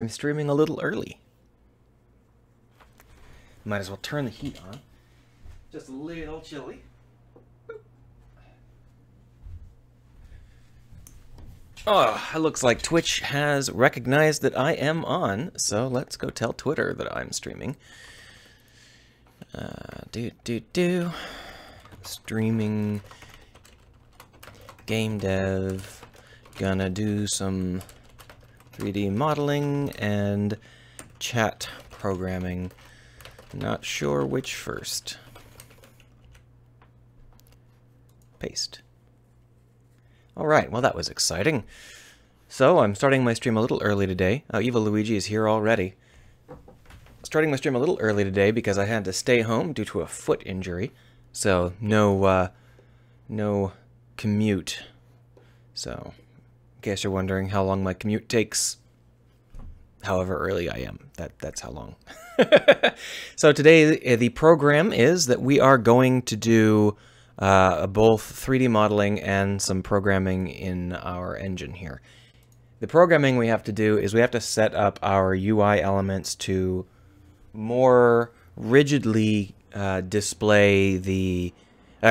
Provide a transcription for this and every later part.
I'm streaming a little early. Might as well turn the heat on. Just a little chilly. Oh, it looks like Twitch has recognized that I am on, so let's go tell Twitter that I'm streaming. Streaming game dev. Gonna do some 3D modeling and chat programming. Not sure which first. Paste. Alright, well that was exciting. So, I'm starting my stream a little early today. Evil Luigi is here already. Starting my stream a little early today because I had to stay home due to a foot injury. So, no commute. So, in case you're wondering how long my commute takes, however early I am, that's how long. So today the program is that we are going to do both 3D modeling and some programming in our engine here. The programming we have to do is we have to set up our UI elements to more rigidly display the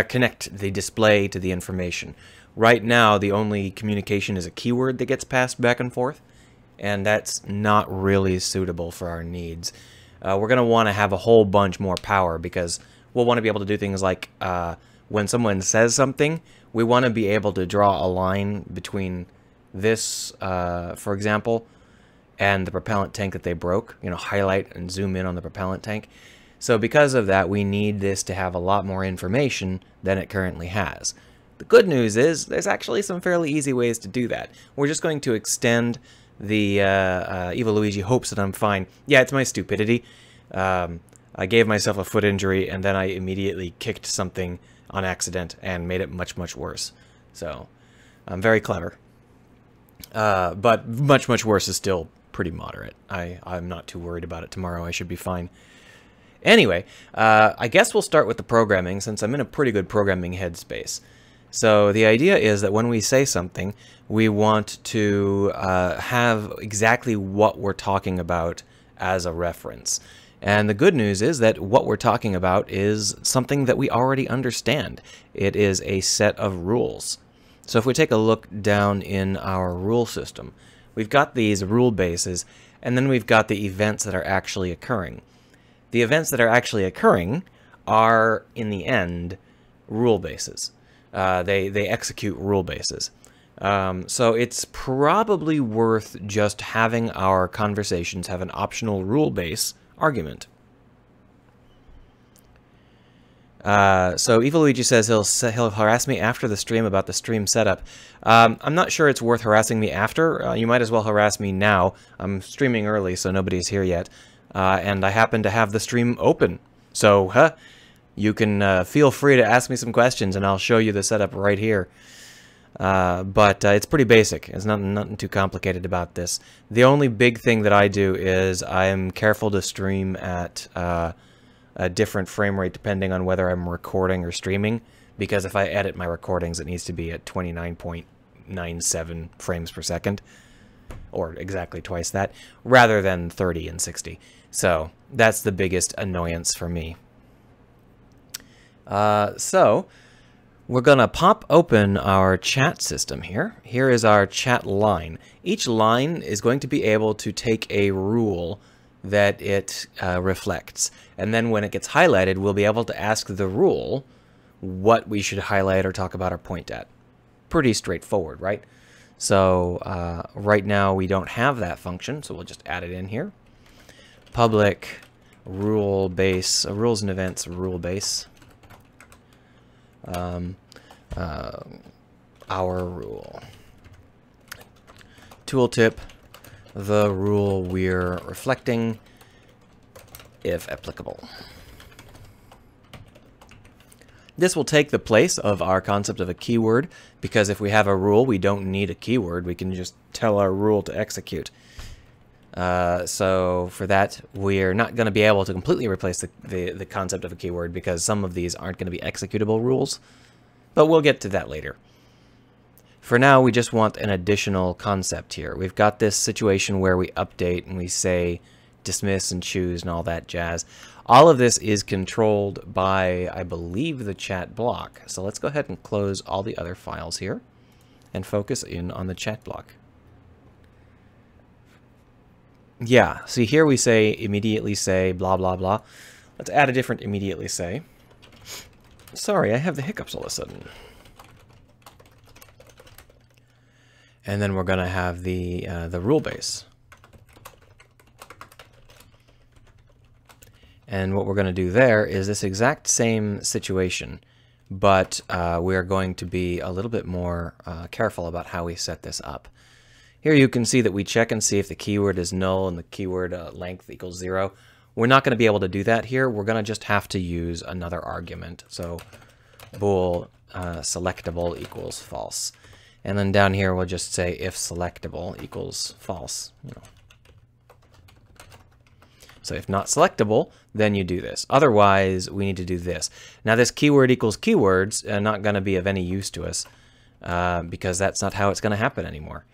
connect the display to the information. Right now the only communication is a keyword that gets passed back and forth, and that's not really suitable for our needs. We're going to want to have a whole bunch more power because we'll want to be able to do things like when someone says something, we want to be able to draw a line between this, for example, and the propellant tank that they broke. You know, highlight and zoom in on the propellant tank. So because of that, we need this to have a lot more information than it currently has. The good news is there's actually some fairly easy ways to do that. We're just going to extend the Evil Luigi hopes that I'm fine. Yeah, it's my stupidity. I gave myself a foot injury and then I immediately kicked something on accident and made it much, much worse. So, I'm very clever. But much, much worse is still pretty moderate. I'm not too worried about it tomorrow. I should be fine. Anyway, I guess we'll start with the programming since I'm in a pretty good programming headspace. So the idea is that when we say something, we want to have exactly what we're talking about as a reference. And the good news is that what we're talking about is something that we already understand. It is a set of rules. So if we take a look down in our rule system, we've got these rule bases, and then we've got the events that are actually occurring. The events that are actually occurring are, in the end, rule bases. They execute rule bases. So it's probably worth just having our conversations have an optional rule base argument. So Evil Luigi says he'll harass me after the stream about the stream setup. I'm not sure it's worth harassing me after. You might as well harass me now. I'm streaming early, so nobody's here yet. And I happen to have the stream open. So, you can feel free to ask me some questions, and I'll show you the setup right here. But it's pretty basic. There's nothing too complicated about this. The only big thing that I do is I'm careful to stream at a different frame rate depending on whether I'm recording or streaming, because if I edit my recordings, it needs to be at 29.97 frames per second, or exactly twice that, rather than 30 and 60. So that's the biggest annoyance for me. So we're going to pop open our chat system here. Here is our chat line. Each line is going to be able to take a rule that it reflects. And then when it gets highlighted, we'll be able to ask the rule what we should highlight or talk about or point at. Pretty straightforward, right? So right now we don't have that function, so we'll just add it in here. Public rule base, rules and events rule base. Our rule. Tooltip, the rule we're reflecting, if applicable. This will take the place of our concept of a keyword, because if we have a rule, we don't need a keyword. We can just tell our rule to execute. So for that, we're not going to be able to completely replace the concept of a keyword because some of these aren't going to be executable rules, but we'll get to that later. For now, we just want an additional concept here. We've got this situation where we update and we say dismiss and choose and all that jazz. All of this is controlled by, I believe, the chat block. So let's go ahead and close all the other files here and focus in on the chat block. Yeah, see here we say immediately say blah blah blah. Let's add a different immediately say. Sorry, I have the hiccups all of a sudden. And then we're going to have the rule base. And what we're going to do there is this exact same situation, but we are going to be a little bit more careful about how we set this up. Here you can see that we check and see if the keyword is null and the keyword length equals 0. We're not going to be able to do that here. We're going to just have to use another argument. So bool selectable equals false. And then down here we'll just say if selectable equals false. You know. So if not selectable, then you do this. Otherwise, we need to do this. Now this keyword equals keywords not going to be of any use to us because that's not how it's going to happen anymore.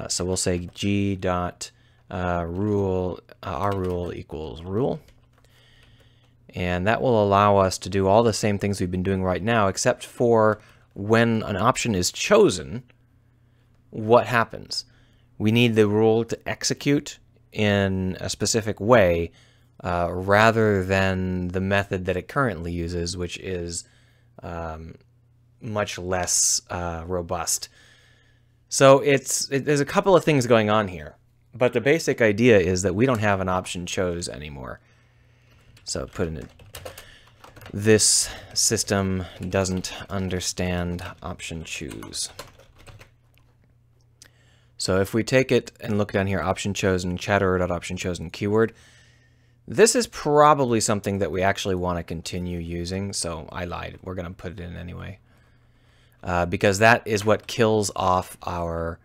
So we'll say g dot rule our rule equals rule. And that will allow us to do all the same things we've been doing right now, except for when an option is chosen, what happens? We need the rule to execute in a specific way rather than the method that it currently uses, which is much less robust. So there's a couple of things going on here, but the basic idea is that we don't have an option chose anymore. So put in it. This system doesn't understand option choose. So if we take it and look down here, option chosen, chatterer.option chosen keyword, this is probably something that we actually want to continue using. So I lied. We're going to put it in anyway. Because that is what kills off our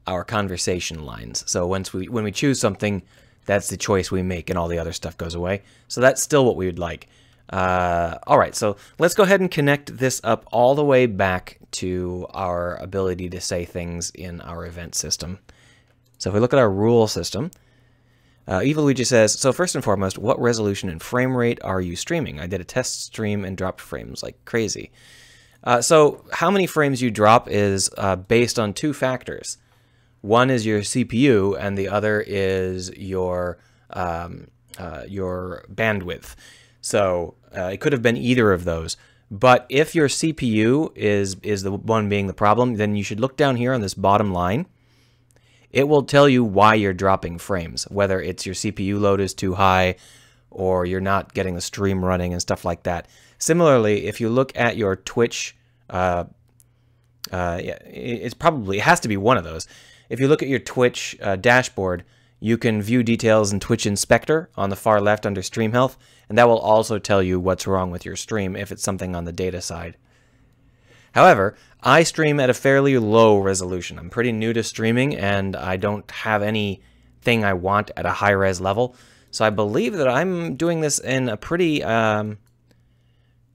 conversation lines. So when we choose something, that's the choice we make and all the other stuff goes away. So that's still what we would like. All right, so let's go ahead and connect this up all the way back to our ability to say things in our event system. So if we look at our rule system, Eviluigi says, so first and foremost, what resolution and frame rate are you streaming? I did a test stream and dropped frames like crazy. So how many frames you drop is based on two factors. One is your CPU, and the other is your bandwidth. So it could have been either of those. But if your CPU is the one being the problem, then you should look down here on this bottom line. It will tell you why you're dropping frames, whether it's your CPU load is too high or you're not getting the stream running and stuff like that. Similarly, if you look at your Twitch, yeah, it has to be one of those. If you look at your Twitch dashboard, you can view details in Twitch Inspector on the far left under Stream Health, and that will also tell you what's wrong with your stream if it's something on the data side. However, I stream at a fairly low resolution. I'm pretty new to streaming, and I don't have anything I want at a high-res level, so I believe that I'm doing this in a pretty... I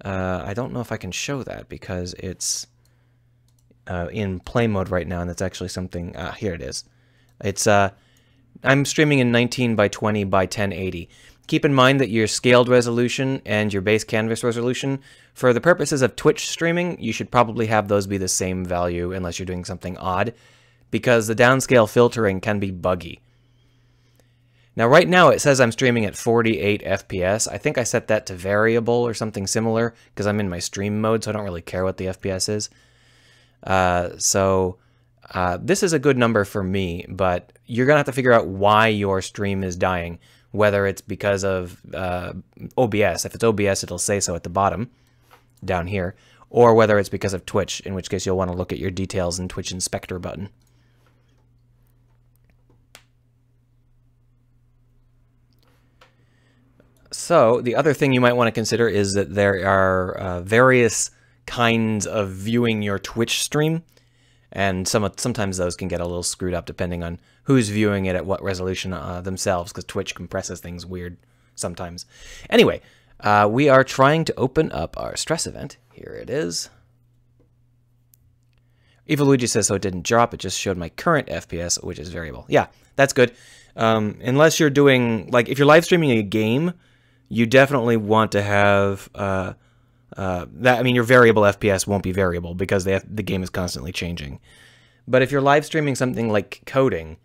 don't know if I can show that because it's in play mode right now, and that's actually something... here it is. It's I'm streaming in 19 by 20 by 1080. Keep in mind that your scaled resolution and your base canvas resolution, for the purposes of Twitch streaming, you should probably have those be the same value unless you're doing something odd, because the downscale filtering can be buggy. Now right now it says I'm streaming at 48 FPS. I think I set that to variable or something similar because I'm in my stream mode, so I don't really care what the FPS is. This is a good number for me, but you're going to have to figure out why your stream is dying, whether it's because of OBS. If it's OBS, it'll say so at the bottom, down here, or whether it's because of Twitch, in which case you'll want to look at your details in Twitch Inspector button. So the other thing you might want to consider is that there are various kinds of viewing your Twitch stream. And sometimes those can get a little screwed up depending on who's viewing it at what resolution themselves, because Twitch compresses things weird sometimes. Anyway, we are trying to open up our stress event. Here it is. Evoluigi says, so it didn't drop, it just showed my current FPS, which is variable. Yeah, that's good. Unless you're doing, like, if you're live streaming a game, you definitely want to have, your variable FPS won't be variable because the game is constantly changing. But if you're live streaming something like coding,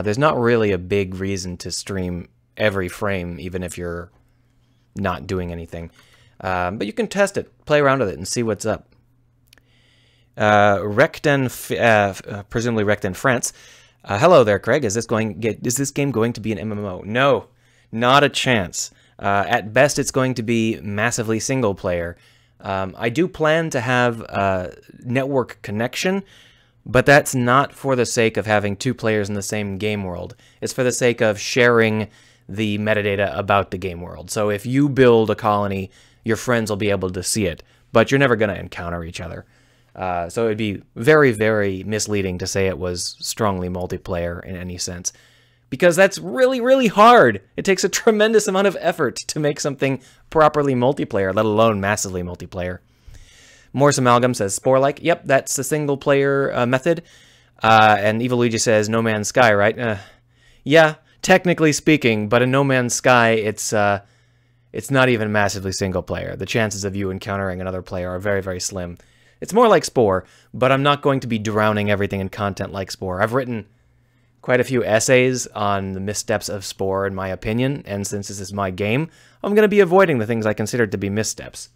there's not really a big reason to stream every frame, even if you're not doing anything. But you can test it, play around with it, and see what's up. Recten, presumably Recten France. Hello there, Craig. Is this game going to be an MMO? No, not a chance. At best, it's going to be massively single player. I do plan to have network connection, but that's not for the sake of having two players in the same game world. It's for the sake of sharing the metadata about the game world. So if you build a colony, your friends will be able to see it, but you're never going to encounter each other. So it'd be very, very misleading to say it was strongly multiplayer in any sense, because that's really, really hard. It takes a tremendous amount of effort to make something properly multiplayer, let alone massively multiplayer. Morse Amalgam says, Spore-like. Yep, that's the single-player method. And Evoluigi says, No Man's Sky, right? Yeah, technically speaking, but in No Man's Sky, it's not even massively single-player. The chances of you encountering another player are very, very slim. It's more like Spore, but I'm not going to be drowning everything in content like Spore. I've written quite a few essays on the missteps of Spore, in my opinion, and since this is my game, I'm going to be avoiding the things I consider to be missteps.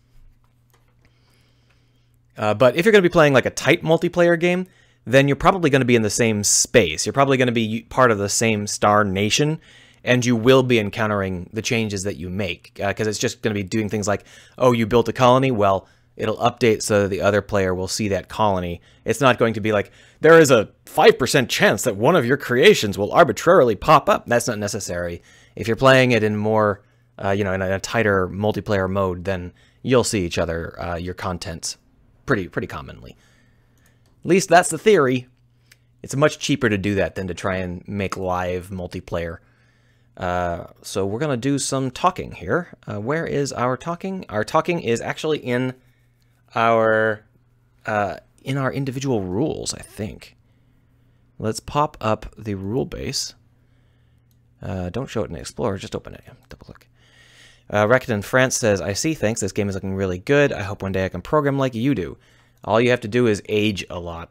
But if you're going to be playing like a tight multiplayer game, then you're probably going to be in the same space. You're probably going to be part of the same star nation, and you will be encountering the changes that you make, because it's just going to be doing things like, oh, you built a colony? Well, it'll update so that the other player will see that colony. It's not going to be like, there is a 5% chance that one of your creations will arbitrarily pop up. That's not necessary. If you're playing it in more, in a tighter multiplayer mode, then you'll see each other, your contents, pretty commonly. At least that's the theory. It's much cheaper to do that than to try and make live multiplayer. So we're going to do some talking here. Where is our talking? Our talking is actually in our individual rules, I think. Let's pop up the rule base. Don't show it in Explorer, just open it. Double click. Recten France says, I see, thanks. This game is looking really good. I hope one day I can program like you do. All you have to do is age a lot.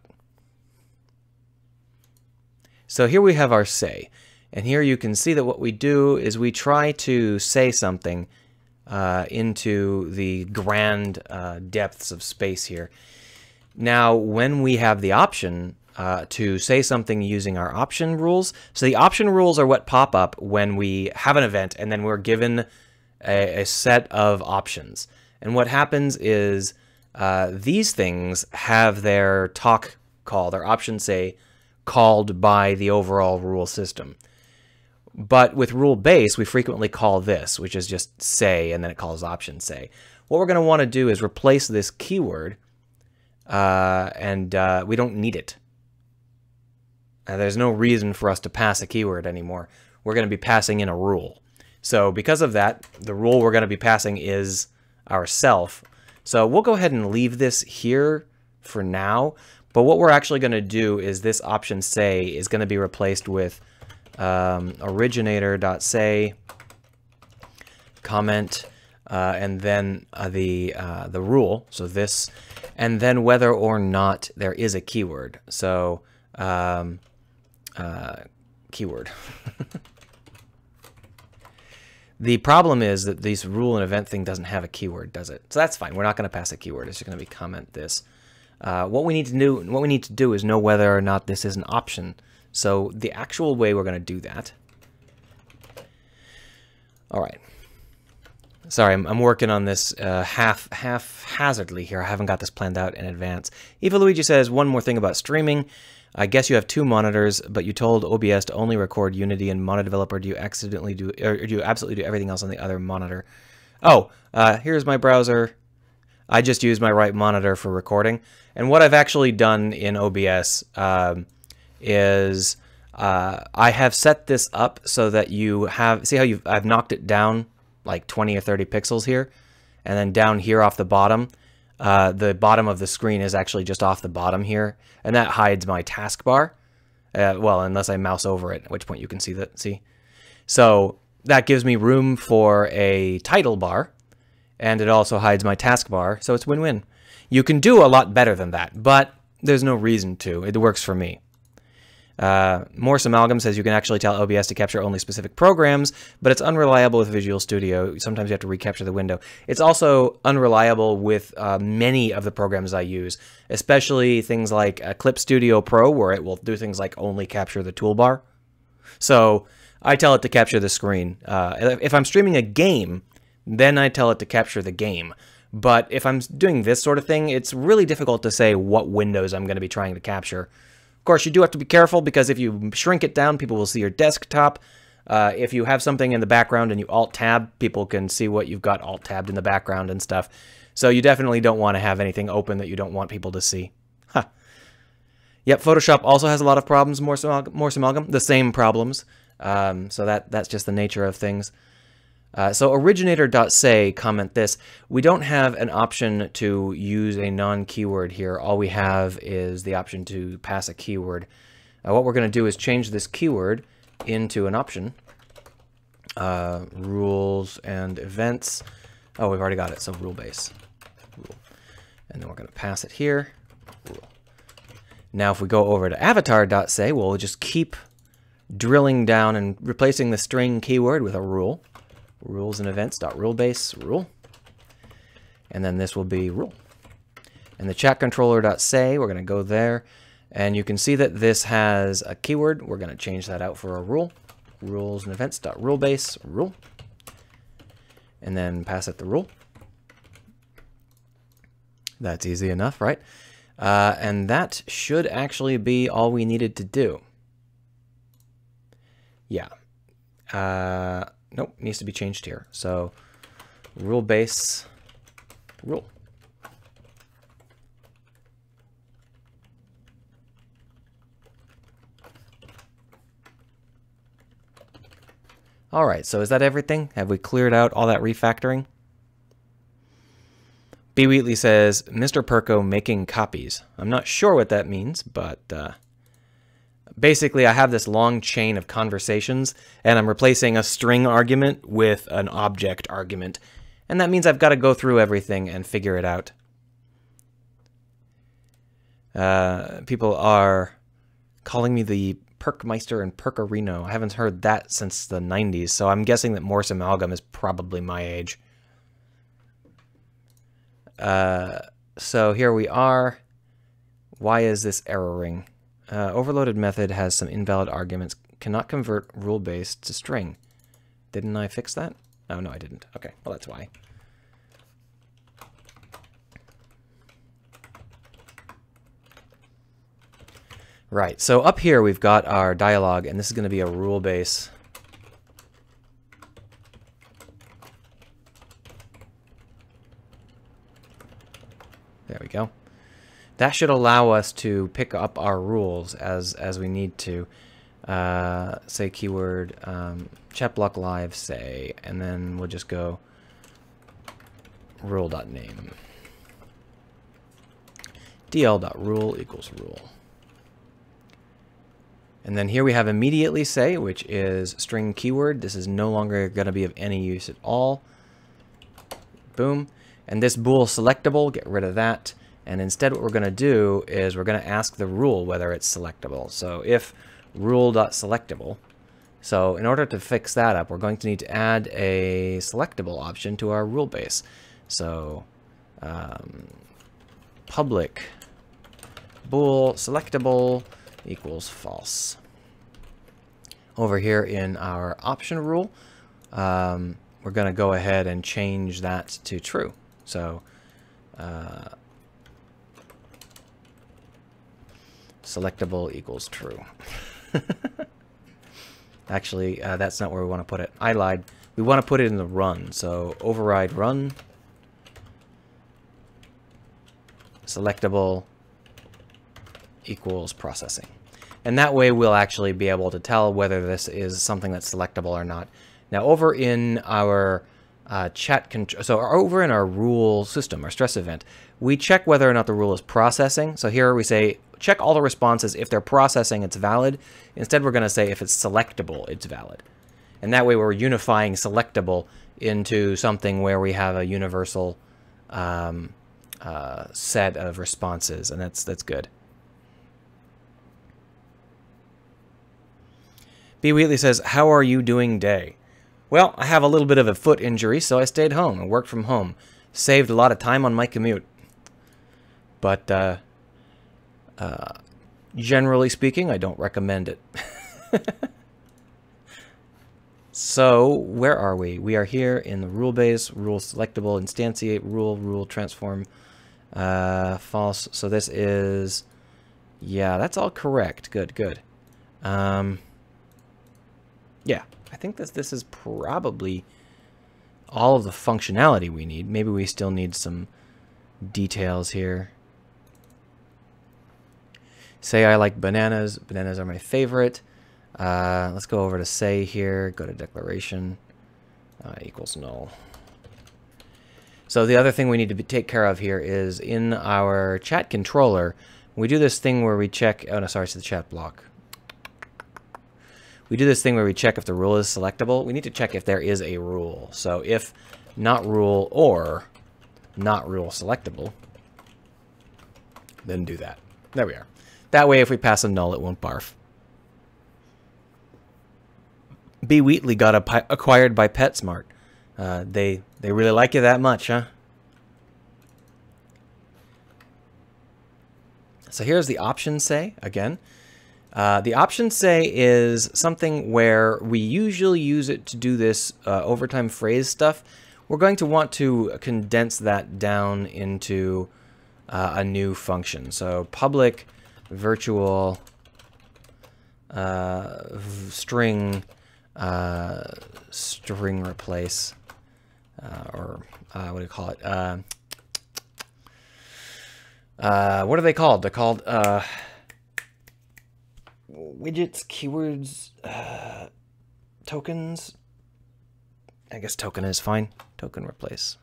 So here we have our say. And here you can see that what we do is we try to say something into the grand depths of space here. Now, when we have the option to say something using our option rules, so the option rules are what pop up when we have an event and then we're given a set of options. And what happens is these things have their talk call, their option say, called by the overall rule system. But with rule base, we frequently call this, which is just say, and then it calls option say. What we're going to want to do is replace this keyword, and we don't need it. There's no reason for us to pass a keyword anymore. We're going to be passing in a rule. So because of that, the rule we're going to be passing is our self. So we'll go ahead and leave this here for now. But what we're actually going to do is this option say is going to be replaced with originator.say comment and then the rule, so this, and then whether or not there is a keyword. So keyword. The problem is that this rule and event thing doesn't have a keyword, does it? So that's fine. We're not going to pass a keyword. It's just going to be comment this. What we need to do is know whether or not this is an option. So the actual way we're going to do that. All right. Sorry, I'm working on this haphazardly here. I haven't got this planned out in advance. Evoluigi says, one more thing about streaming. I guess you have two monitors, but you told OBS to only record Unity and Monodeveloper. Do you accidentally do, or do you absolutely do everything else on the other monitor? Oh, here's my browser. I just use my right monitor for recording. And what I've actually done in OBS is I have set this up so that you have, see how I've knocked it down like 20 or 30 pixels here, and then down here off the bottom, the bottom of the screen is actually just off the bottom here, and that hides my taskbar. Well, unless I mouse over it, at which point you can see that. See, so that gives me room for a title bar, and it also hides my taskbar, so it's win-win. You can do a lot better than that, but there's no reason to. It works for me. Morse Amalgam says you can actually tell OBS to capture only specific programs, but it's unreliable with Visual Studio. Sometimes you have to recapture the window. It's also unreliable with many of the programs I use, especially things like Clip Studio Pro, where it will do things like only capture the toolbar. So I tell it to capture the screen. If I'm streaming a game, then I tell it to capture the game. But if I'm doing this sort of thing, it's really difficult to say what windows I'm going to be trying to capture. Of course, you do have to be careful, because if you shrink it down, people will see your desktop. If you have something in the background and you Alt-Tab, people can see what you've got Alt-Tabbed in the background and stuff. So you definitely don't want to have anything open that you don't want people to see. Huh. Yep, Photoshop also has a lot of problems, Morse Amalgam, the same problems. So that's just the nature of things. So originator.say comment this: we don't have an option to use a non-keyword here. All we have is the option to pass a keyword. What we're going to do is change this keyword into an option. Rules and events. Oh, we've already got it. So rule base. Rule. And then we're going to pass it here. Rule. Now if we go over to avatar.say, we'll just keep drilling down and replacing the string keyword with a rule. Rules and events.rulebase rule. And then this will be rule. And the chat controller.say, we're going to go there. And you can see that this has a keyword. We're going to change that out for a rule. Rules and events.rulebase rule. And then pass it the rule. That's easy enough, right? And that should actually be all we needed to do. Yeah. Nope, needs to be changed here. So rule base rule. All right, so is that everything? Have we cleared out all that refactoring? B. Wheatley says, Mr. Perko making copies. I'm not sure what that means, but basically I have this long chain of conversations, and I'm replacing a string argument with an object argument. And that means I've got to go through everything and figure it out. People are calling me the Perkmeister and Perkarino. I haven't heard that since the 90s, so I'm guessing that Morse Amalgam is probably my age. So here we are. Why is this erroring? Overloaded method has some invalid arguments. Cannot convert rule base to string. Didn't I fix that? Oh, no, I didn't. Okay, well, that's why. Right, so up here we've got our dialog, and this is going to be a rule base. There we go. That should allow us to pick up our rules as we need to. Say keyword chat block live, say, and then we'll just go rule.name. dl.rule equals rule. And then here we have immediately say, which is string keyword. This is no longer going to be of any use at all. Boom. And this bool selectable, get rid of that. And instead what we're going to do is we're going to ask the rule whether it's selectable. So if rule.selectable. So in order to fix that up, we're going to need to add a selectable option to our rule base. So public bool selectable equals false. Over here in our option rule, we're going to go ahead and change that to true. So selectable equals true. Actually, that's not where we want to put it. I lied. We want to put it in the run. So override run, selectable equals processing. And that way we'll actually be able to tell whether this is something that's selectable or not. Now over in our So over in our rule system, our stress event, we check whether or not the rule is processing. So here we say, check all the responses. If they're processing, it's valid. Instead, we're going to say if it's selectable, it's valid. And that way we're unifying selectable into something where we have a universal set of responses, and that's good. B. Wheatley says, how are you doing day? Well, I have a little bit of a foot injury, so I stayed home and worked from home. Saved a lot of time on my commute. But generally speaking, I don't recommend it. So, where are we? We are here in the rule base, rule selectable, instantiate, rule transform, false. So this is, yeah, that's all correct. Good, good. Yeah, I think this is probably all of the functionality we need. Maybe we still need some details here. Say I like bananas. Bananas are my favorite. Let's go over to say here. Go to declaration. Equals null. So the other thing we need to take care of here is in our chat controller, we do this thing where we check. Oh no, sorry, it's the chat block. We do this thing where we check if the rule is selectable. We need to check if there is a rule. So if not rule or not rule selectable, then do that. There we are. That way, if we pass a null, it won't barf. B. Wheatley got acquired by PetSmart. They really like you that much, huh? So here's the option say again. The option say is something where we usually use it to do this overtime phrase stuff. We're going to want to condense that down into a new function. So public virtual string replace or what do you call it? What are they called? They're called widgets, keywords, tokens. I guess token is fine. Token replace.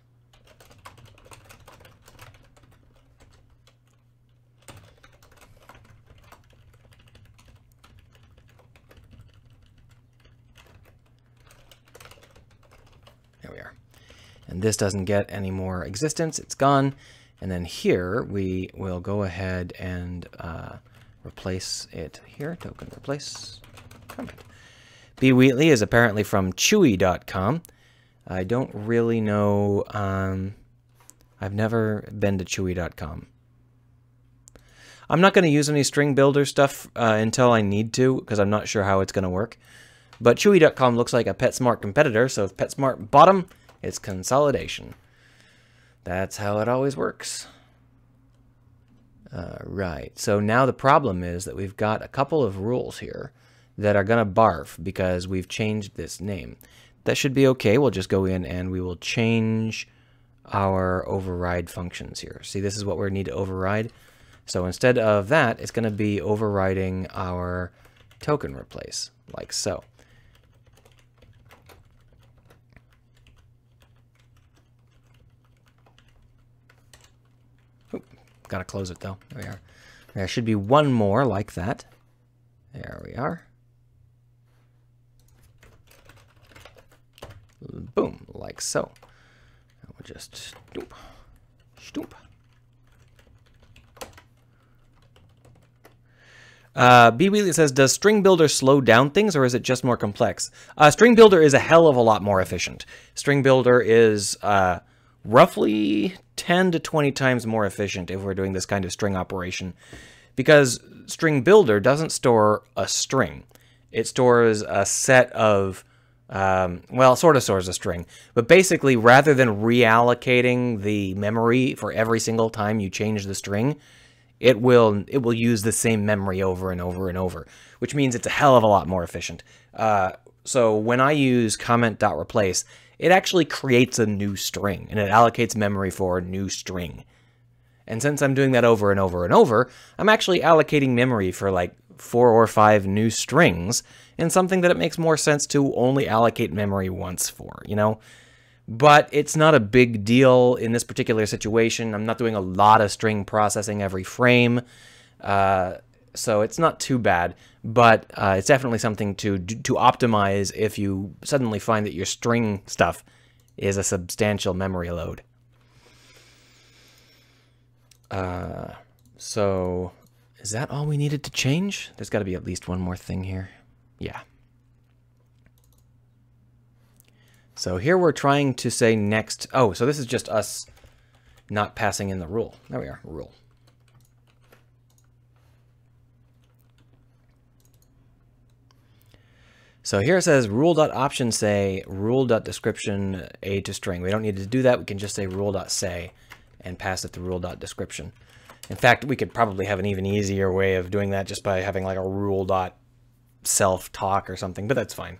There we are. And this doesn't get any more existence. It's gone. And then here we will go ahead and replace it here. Token replace. Comment. B. Wheatley is apparently from Chewy.com. I don't really know. I've never been to Chewy.com. I'm not going to use any string builder stuff until I need to, because I'm not sure how it's going to work. But Chewy.com looks like a PetSmart competitor, so if PetSmart bought them, it's consolidation. That's how it always works. Right, so now the problem is that we've got a couple of rules here that are going to barf because we've changed this name. That should be okay. We'll just go in and we will change our override functions here. See, this is what we need to override. So instead of that, it's going to be overriding our token replace, like so. Got to close it though. There we are. There should be one more like that. There we are. Boom, like so. And we'll just stoop, stoop. B. Wheatley says, does String Builder slow down things or is it just more complex? String Builder is a hell of a lot more efficient. String Builder is roughly 10 to 20 times more efficient if we're doing this kind of string operation, because String Builder doesn't store a string. It stores a set of, well, sort of stores a string, but basically rather than reallocating the memory for every single time you change the string, it will use the same memory over and over and over, which means it's a hell of a lot more efficient. So when I use comment.replace, it actually creates a new string, and it allocates memory for a new string. And since I'm doing that over and over and over, I'm actually allocating memory for like 4 or 5 new strings in something that it makes more sense to only allocate memory once for, you know? but it's not a big deal in this particular situation. I'm not doing a lot of string processing every frame, so it's not too bad, but it's definitely something to optimize if you suddenly find that your string stuff is a substantial memory load. So is that all we needed to change? There's got to be at least one more thing here. Yeah. So here we're trying to say next. Oh, so this is just us not passing in the rule. There we are, rule. So here it says rule.option say rule.description a to string. We don't need to do that. We can just say rule.say and pass it to rule.description. In fact, we could probably have an even easier way of doing that just by having like a rule.self-talk or something, but that's fine.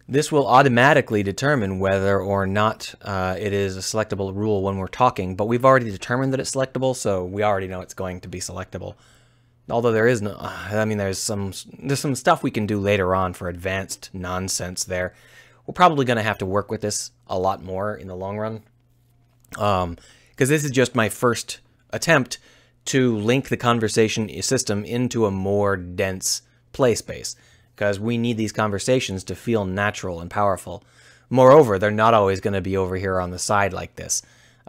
This will automatically determine whether or not it is a selectable rule when we're talking, but we've already determined that it's selectable, so we already know it's going to be selectable. Although there is no, I mean, there's some stuff we can do later on for advanced nonsense there. We're probably going to have to work with this a lot more in the long run, because this is just my first attempt to link the conversation system into a more dense play space, because we need these conversations to feel natural and powerful. Moreover, they're not always going to be over here on the side like this.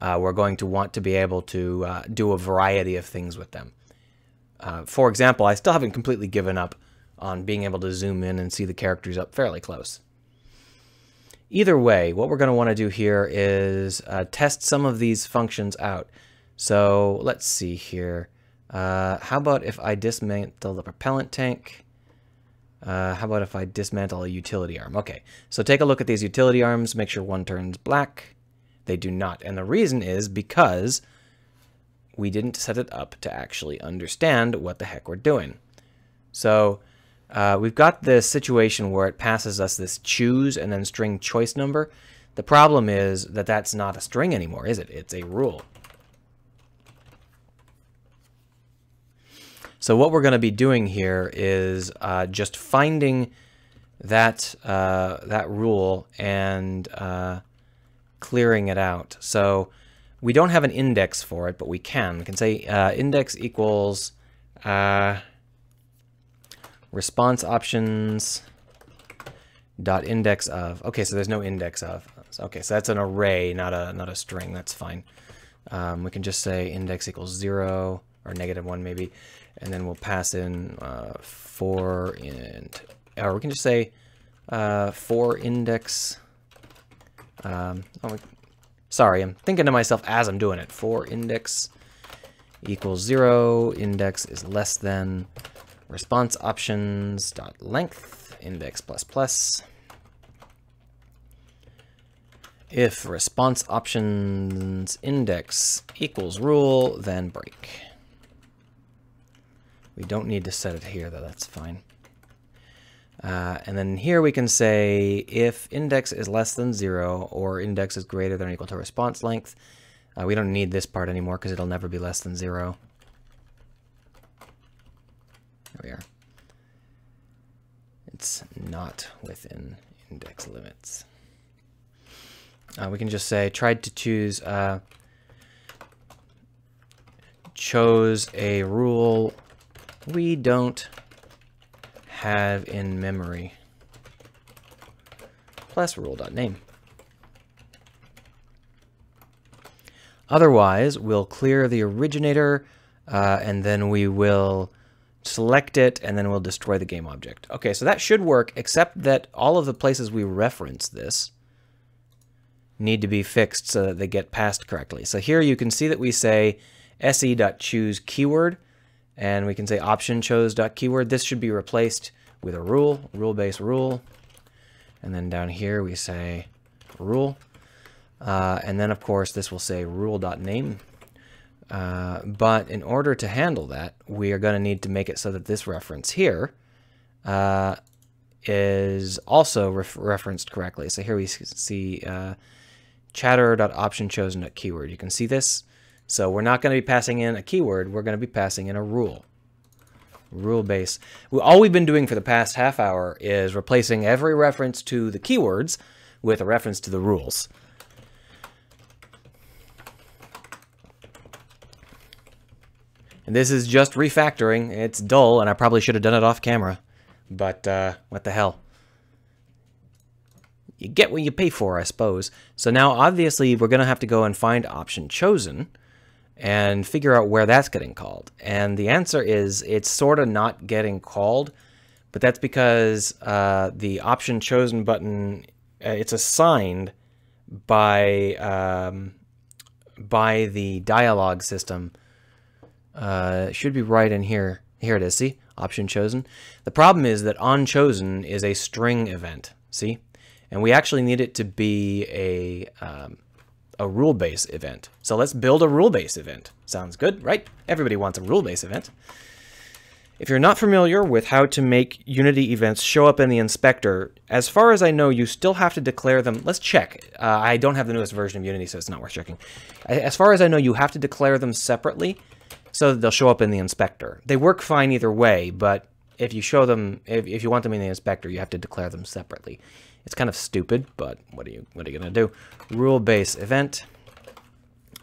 We're going to want to be able to do a variety of things with them. For example, I still haven't completely given up on being able to zoom in and see the characters up fairly close. Either way, what we're going to want to do here is test some of these functions out. So let's see here. How about if I dismantle the propellant tank? How about if I dismantle a utility arm? Okay, so take a look at these utility arms. Make sure one turns black. They do not. And the reason is because we didn't set it up to actually understand what the heck we're doing. So we've got this situation where it passes us this choose and then string choice number. The problem is that that's not a string anymore, is it? It's a rule. So what we're going to be doing here is just finding that that rule and clearing it out. So we don't have an index for it, but we can. We can say index equals response options dot index of. Okay, so there's no index of. Okay, so that's an array, not a string. That's fine. We can just say index equals 0 or -1 maybe, and then we'll pass in for int, or we can just say for index. Sorry, I'm thinking to myself as I'm doing it. For index equals 0, index is less than response options dot length index ++. If response options index equals rule, then break. We don't need to set it here, though. That's fine. And then here we can say if index is less than 0 or index is greater than or equal to response length. We don't need this part anymore because it'll never be less than 0. There we are. It's not within index limits. We can just say tried to choose chose a rule we don't have in memory plus rule.name. Otherwise, we'll clear the originator and then we will select it and then we'll destroy the game object. Okay, so that should work, except that all of the places we reference this need to be fixed so that they get passed correctly. So here you can see that we say se.choose_keyword, and we can say option chose.keyword. This should be replaced with a rule, rule-based rule. And then down here we say rule. And then, of course, this will say rule.name. But in order to handle that, we are going to need to make it so that this reference here is also referenced correctly. So here we see chatter.optionchosen.keyword. You can see this. So we're not going to be passing in a keyword. We're going to be passing in a rule. Rule base. All we've been doing for the past half hour is replacing every reference to the keywords with a reference to the rules. And this is just refactoring. It's dull, and I probably should have done it off camera. But what the hell? You get what you pay for, I suppose. So now, obviously, we're going to have to go and find option chosen and figure out where that's getting called. And the answer is it's sort of not getting called, but that's because the option chosen button, it's assigned by the dialog system. It should be right in here. Here it is, see? Option chosen. The problem is that onChosen is a string event, see? And we actually need it to be a rule base event. So let's build a rule base event. Sounds good, right? Everybody wants a rule base event. If you're not familiar with how to make Unity events show up in the inspector, as far as I know, you still have to declare them. Let's check. I don't have the newest version of Unity, so it's not worth checking. As far as I know, you have to declare them separately so that they'll show up in the inspector. They work fine either way, but if you show them, if you want them in the inspector, you have to declare them separately. It's kind of stupid, but what are you gonna do? Rule base event,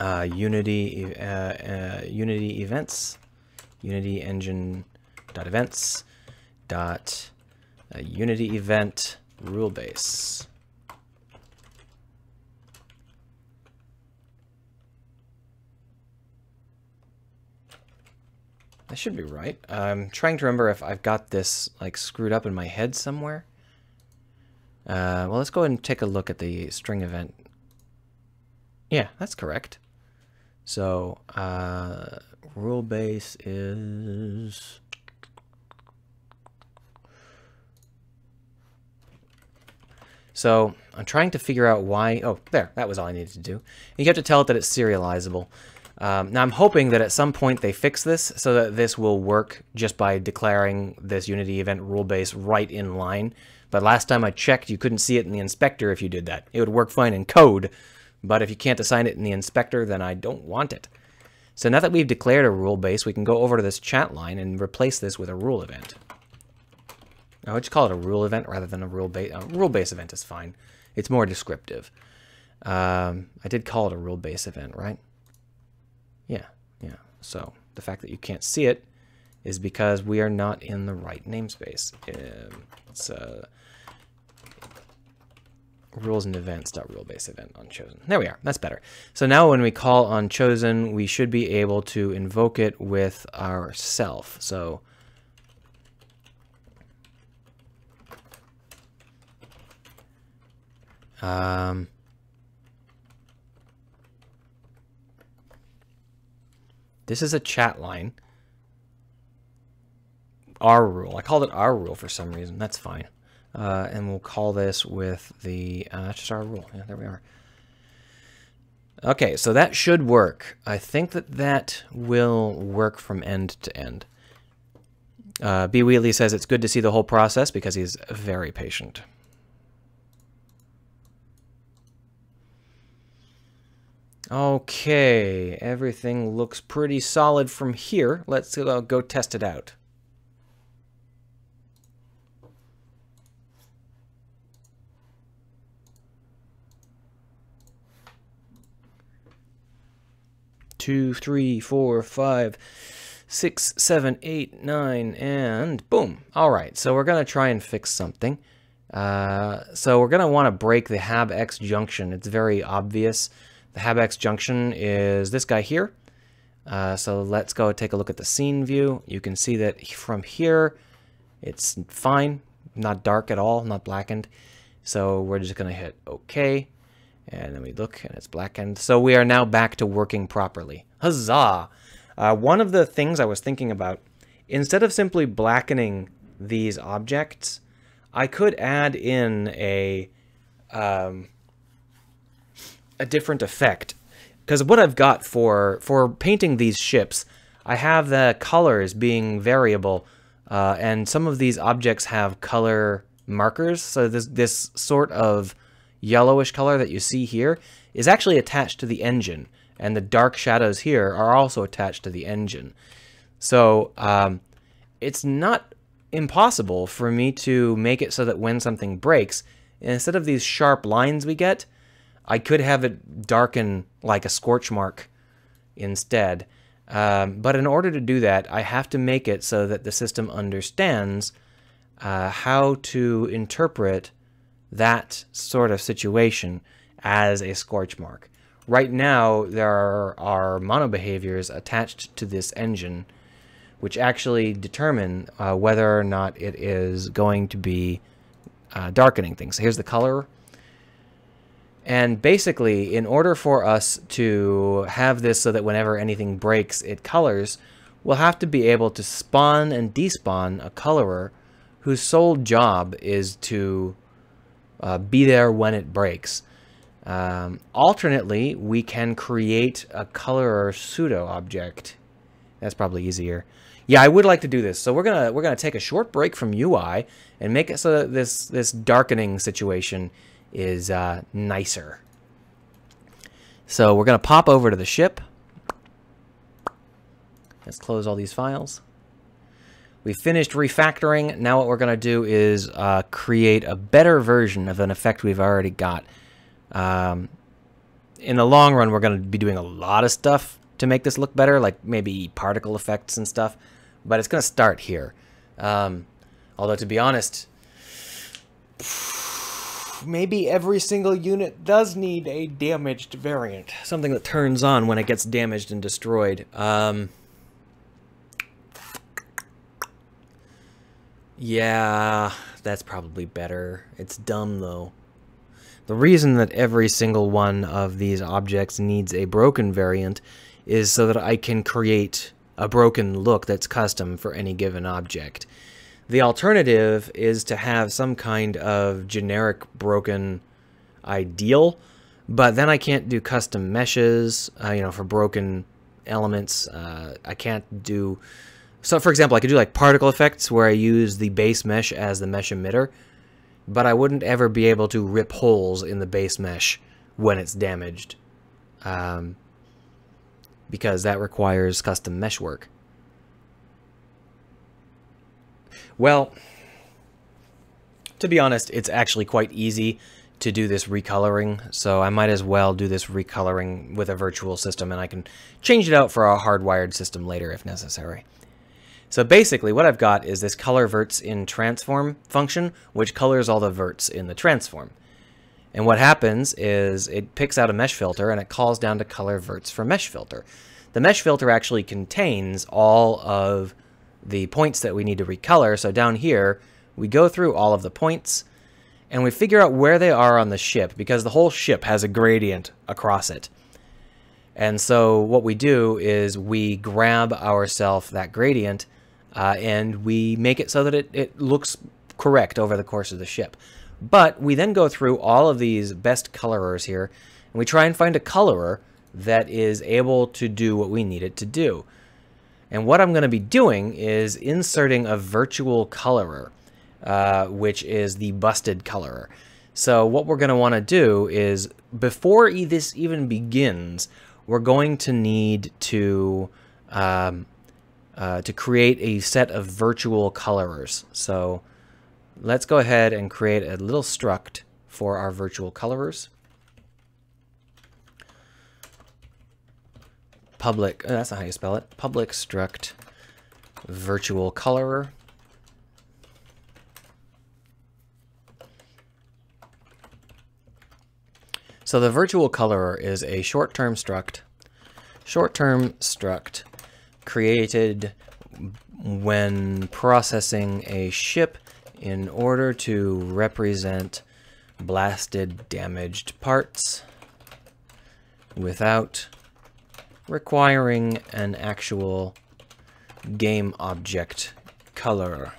Unity events, Unity engine dot events dot Unity event rule base. That should be right. I'm trying to remember if I've got this like screwed up in my head somewhere. Well, let's go ahead and take a look at the string event. Yeah, that's correct. So, rule base is... So, I'm trying to figure out why... Oh, there, that was all I needed to do. You have to tell it that it's serializable. Now, I'm hoping that at some point they fix this so that this will work just by declaring this Unity event rule base right in line. But last time I checked, you couldn't see it in the inspector if you did that. It would work fine in code, but if you can't assign it in the inspector, then I don't want it. So now that we've declared a rule base, we can go over to this chat line and replace this with a rule event. I would just call it a rule event rather than a rule base. A rule base event is fine. It's more descriptive. I did call it a rule base event, right? Yeah. So the fact that you can't see it is because we are not in the right namespace. It's rules and events.rulebase event onChosen. There we are. That's better. So now when we call onChosen, we should be able to invoke it with our self. So this is a chat line. Our rule. I called it our rule for some reason. That's fine. And we'll call this with the, just our rule. Yeah, there we are. Okay, so that should work. I think that will work from end to end. B. Wheatley says it's good to see the whole process because he's very patient. Okay, everything looks pretty solid from here. Let's go test it out. Two, three, four, 5, 6, 7, 8, 9, and boom. All right, so we're going to try and fix something. So we're going to want to break the HabX junction. It's very obvious. The HabX junction is this guy here. So let's go take a look at the scene view. You can see that from here, it's fine. Not dark at all, not blackened. So we're just going to hit OK. And then we look, and it's blackened. So we are now back to working properly. Huzzah! One of the things I was thinking about, instead of simply blackening these objects, I could add in a different effect. Because what I've got for painting these ships, I have the colors being variable, and some of these objects have color markers. So this sort of yellowish color that you see here is actually attached to the engine, and the dark shadows here are also attached to the engine. So it's not impossible for me to make it so that when something breaks, instead of these sharp lines we get, I could have it darken like a scorch mark instead. But in order to do that, I have to make it so that the system understands how to interpret that sort of situation as a scorch mark. Right now, there are monobehaviors attached to this engine which actually determine whether or not it is going to be darkening things. Here's the color. And basically, in order for us to have this so that whenever anything breaks, it colors, we'll have to be able to spawn and despawn a colorer whose sole job is to be there when it breaks. Alternately, we can create a colorer pseudo object. That's probably easier. Yeah, I would like to do this. So we're gonna take a short break from UI and make it so that this darkening situation is nicer. So we're gonna pop over to the ship. Let's close all these files. We finished refactoring. Now what we're gonna do is create a better version of an effect we've already got. In the long run, we're gonna be doing a lot of stuff to make this look better, like maybe particle effects and stuff, but it's gonna start here. Although to be honest, maybe every single unit does need a damaged variant, something that turns on when it gets damaged and destroyed. Yeah, that's probably better. It's dumb though. The reason that every single one of these objects needs a broken variant is so that I can create a broken look that's custom for any given object. The alternative is to have some kind of generic broken ideal, but then I can't do custom meshes, for broken elements. I can't do... So, for example, I could do like particle effects where I use the base mesh as the mesh emitter, but I wouldn't ever be able to rip holes in the base mesh when it's damaged, because that requires custom mesh work. Well, to be honest, it's actually quite easy to do this recoloring, so I might as well do this recoloring with a virtual system, and I can change it out for a hardwired system later if necessary. So basically what I've got is this color verts in transform function, which colors all the verts in the transform. And what happens is it picks out a mesh filter and it calls down to color verts for mesh filter. The mesh filter actually contains all of the points that we need to recolor. So down here, we go through all of the points and we figure out where they are on the ship, because the whole ship has a gradient across it. And so what we do is we grab ourselves that gradient and we make it so that it looks correct over the course of the ship. But we then go through all of these best colorers here, and we try and find a colorer that is able to do what we need it to do. And what I'm going to be doing is inserting a virtual colorer, which is the busted colorer. So what we're going to want to do is, before this even begins, we're going to need to create a set of virtual colorers. So let's go ahead and create a little struct for our virtual colorers. Public, that's not how you spell it, public struct virtual colorer. So the virtual colorer is a short-term struct created when processing a ship in order to represent blasted, damaged parts without requiring an actual game object colorer.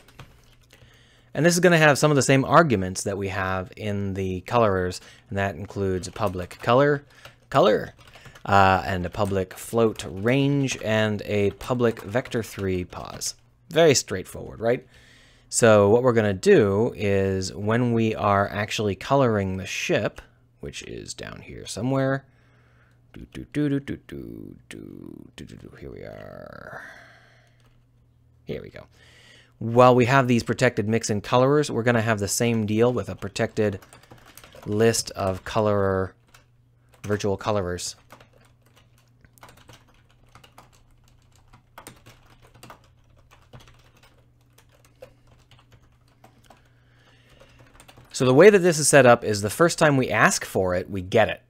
And this is going to have some of the same arguments that we have in the colorers, and that includes a public color, and a public float range, and a public vector3 pause. Very straightforward, right? So what we're going to do is, when we are actually coloring the ship, which is down here somewhere, here we are. Here we go. while we have these protected mix-in colorers, we're going to have the same deal with a protected list of virtual colorers. So the way that this is set up is the first time we ask for it, we get it.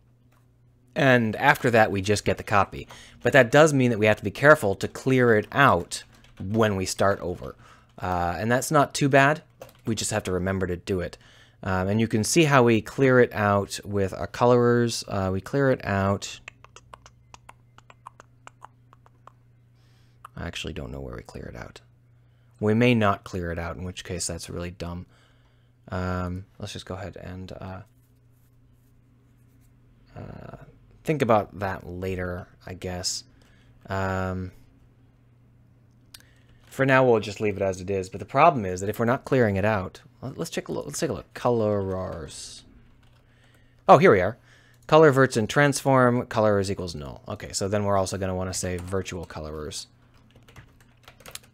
And after that, we just get the copy. But that does mean that we have to be careful to clear it out when we start over. And that's not too bad. We just have to remember to do it. And you can see how we clear it out with our colorers. We clear it out. I actually don't know where we clear it out. We may not clear it out, in which case that's really dumb. Let's just go ahead and think about that later, I guess. For now, we'll just leave it as it is. But the problem is that if we're not clearing it out, let's take a look. Let's take a look. Colorers. Oh, here we are. Color verts and transform. Colorers equals null. Okay, so then we're also going to want to say virtual colorers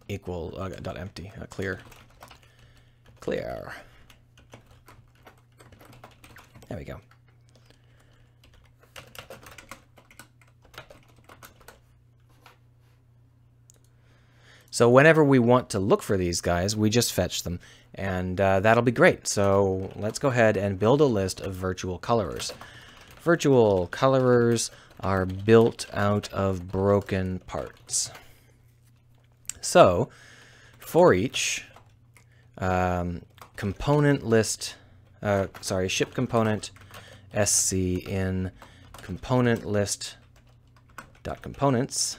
equal dot empty clear. Clear. There we go. So whenever we want to look for these guys, we just fetch them, and that'll be great. So let's go ahead and build a list of virtual colorers. Virtual colorers are built out of broken parts. So for each component list, ship component sc in component list dot components.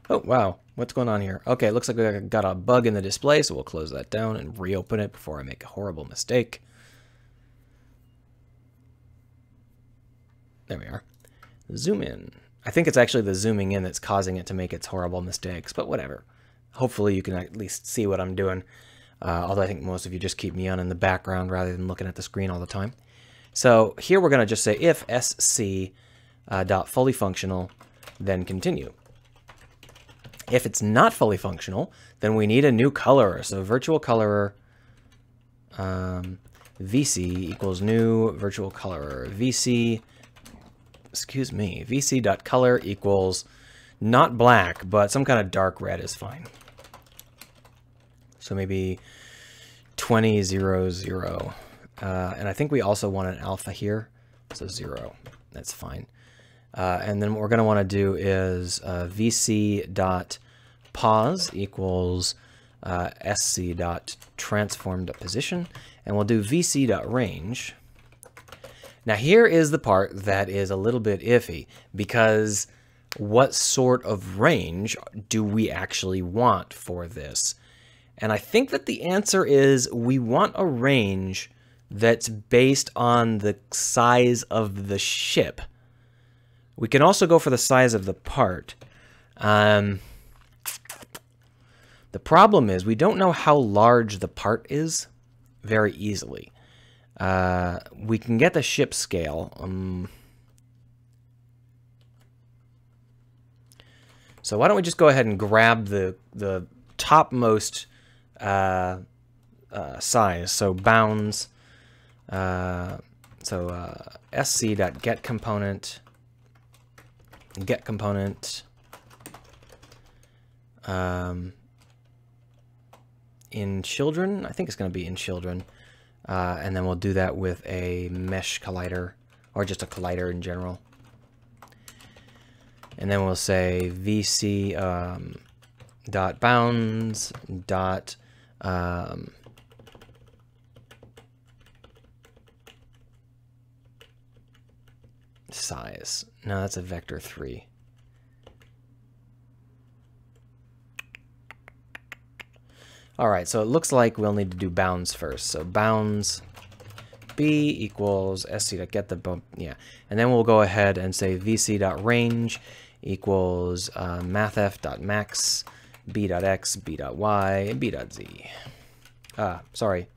Oh, wow. What's going on here? Okay, it looks like we got a bug in the display, so we'll close that down and reopen it before I make a horrible mistake. There we are. Zoom in. I think it's actually the zooming in that's causing it to make its horrible mistakes, but whatever. Hopefully you can at least see what I'm doing, although I think most of you just keep me on in the background rather than looking at the screen all the time. So here we're going to just say if sc dot fully functional, then continue. If it's not fully functional, then we need a new colorer. So virtual colorer vc equals new virtual colorer. vc dot color equals not black, but some kind of dark red is fine. So maybe 2000. And I think we also want an alpha here. So 0. That's fine. And then what we're going to want to do is vc dot pause equals sc dot transform dot position, and we'll do vc dot range. Now here is the part that is a little bit iffy, because what sort of range do we actually want for this? And I think that the answer is we want a range that's based on the size of the ship. We can also go for the size of the part. The problem is we don't know how large the part is very easily. We can get the ship scale. So why don't we just go ahead and grab the topmost size. So bounds. sc.getComponent. Get component in children. I think it's going to be in children. And then we'll do that with a mesh collider, or just a collider in general. And then we'll say vc dot bounds dot size. No, that's a vector 3. All right, so it looks like we'll need to do bounds first. So bounds b equals sc.get the bump, yeah. And then we'll go ahead and say vc.range equals mathf.max b.x, b.y, and b.z. Sorry.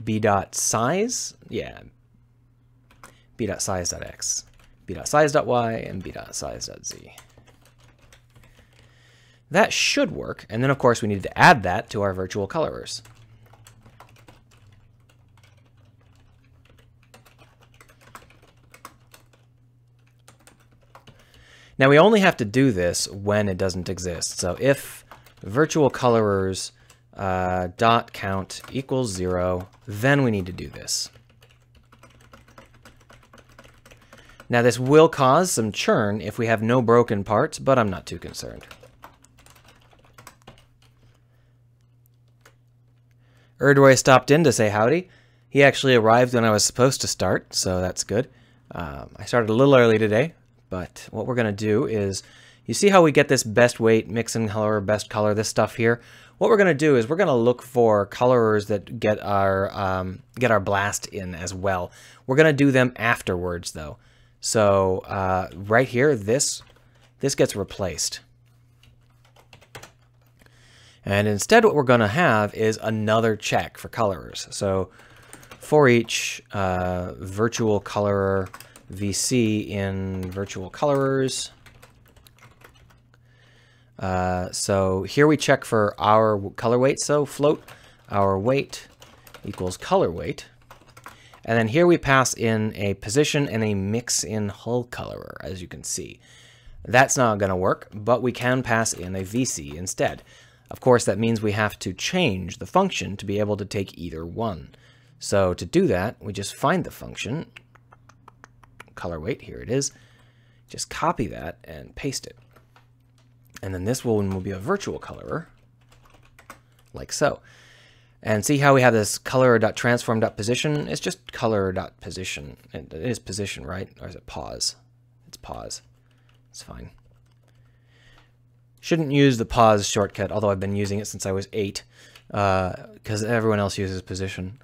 b.size, yeah. b.size.x, b.size.y, and b.size.z. That should work. And then, of course, we need to add that to our virtual colorers. Now, we only have to do this when it doesn't exist. So if virtual colorers dot count equals 0, then we need to do this. Now, this will cause some churn if we have no broken parts, but I'm not too concerned. Erdroy stopped in to say howdy. He actually arrived when I was supposed to start, so that's good. I started a little early today, but what we're going to do is, you see how we get this best weight, mix and color, best color, this stuff here? What we're going to do is we're going to look for colorers that get our blast in as well. We're going to do them afterwards, though. So right here, this gets replaced. And instead what we're going to have is another check for colorers. So for each virtual colorer VC in virtual colorers. So here we check for our color weight. So float our weight equals color weight. And then here we pass in a position and a mix in hull colorer, as you can see. That's not going to work, but we can pass in a VC instead. Of course, that means we have to change the function to be able to take either one. So to do that, we just find the function, color weight, here it is. Just copy that and paste it. And then this one will be a virtual colorer, like so. And see how we have this color.transform.position? It's just color.position. It is position, right? Or is it pause? It's pause. It's fine. Shouldn't use the pause shortcut, although I've been using it since I was 8, because everyone else uses position.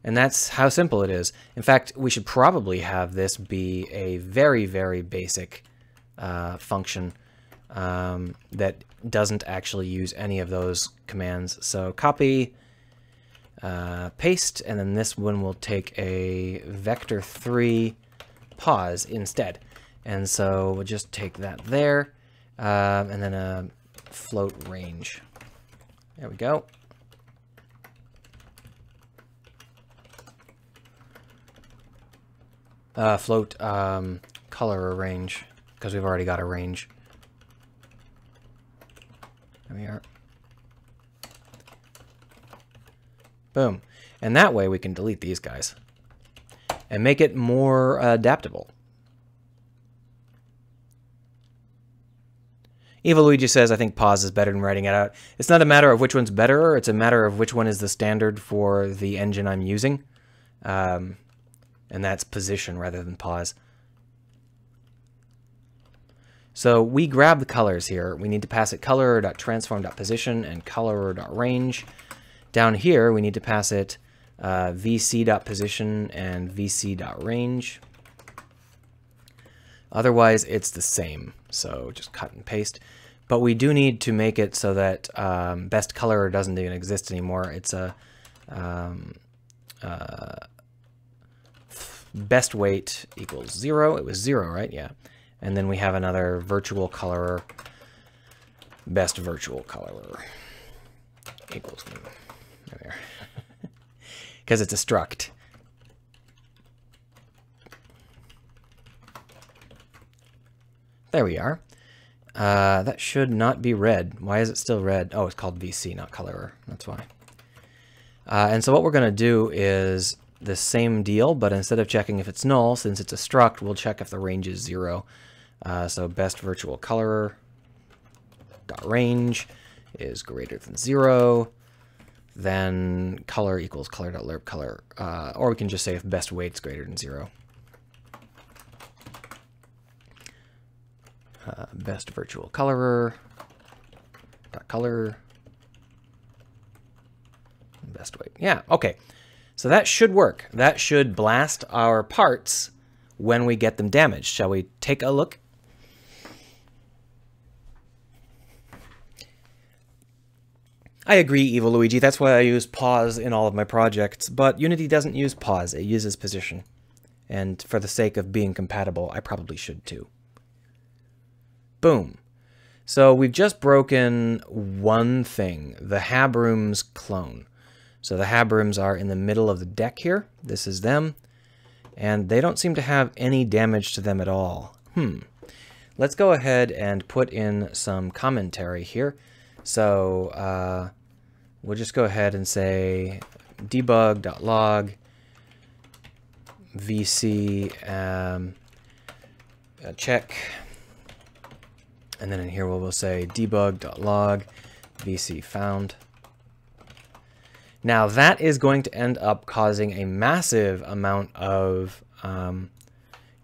And that's how simple it is. In fact, we should probably have this be a very, very basic function that doesn't actually use any of those commands. So copy, paste, and then this one will take a vector3 pause instead. And so we'll just take that there, and then a float range. There we go. Float color range, because we've already got a range. There we are. Boom. And that way we can delete these guys and make it more adaptable. Evil Luigi says, I think pause is better than writing it out. It's not a matter of which one's better, it's a matter of which one is the standard for the engine I'm using. And that's position rather than pause. So we grab the colors here. We need to pass it color.transform.position and color.range. Down here, we need to pass it vc.position and vc.range. Otherwise, it's the same. So just cut and paste. But we do need to make it so that best color doesn't even exist anymore. It's a best weight equals 0. It was 0, right? Yeah. And then we have another virtual colorer, best virtual colorer equals 1. There. Because it's a struct. There we are. That should not be red. Why is it still red? Oh, it's called VC, not colorer. That's why. And so what we're going to do is the same deal, but instead of checking if it's null, since it's a struct, we'll check if the range is 0. So best virtual colorer dot range is greater than 0. Then color equals color.lerp color. Or we can just say if best weight's greater than 0. Best virtual colorer dot color best weight. Yeah, okay. So that should work. That should blast our parts when we get them damaged. Shall we take a look? I agree, Evil Luigi. That's why I use pause in all of my projects. But Unity doesn't use pause. It uses position. And for the sake of being compatible, I probably should too. Boom. So we've just broken one thing, the Habrooms clone. So the Habrooms are in the middle of the deck here. This is them. And they don't seem to have any damage to them at all. Let's go ahead and put in some commentary here. So we'll just go ahead and say debug.log vc check. And then in here we'll say debug.log vc found. Now that is going to end up causing a massive amount of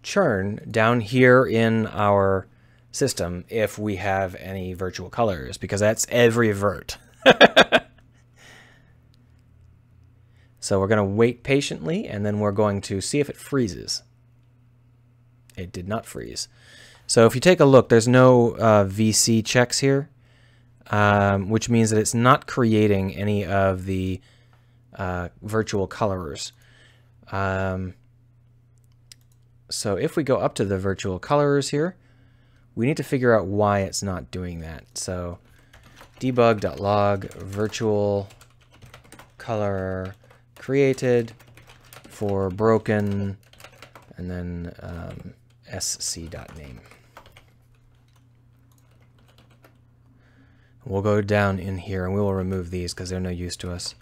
churn down here in our system if we have any virtual colors, because that's every vert. So we're going to wait patiently, and then we're going to see if it freezes. It did not freeze. So if you take a look, there's no VC checks here, which means that it's not creating any of the virtual colorers. So if we go up to the virtual colorers here, we need to figure out why it's not doing that. So debug.log virtual color created for broken, and then sc.name. We'll go down in here and we will remove these because they're no use to us.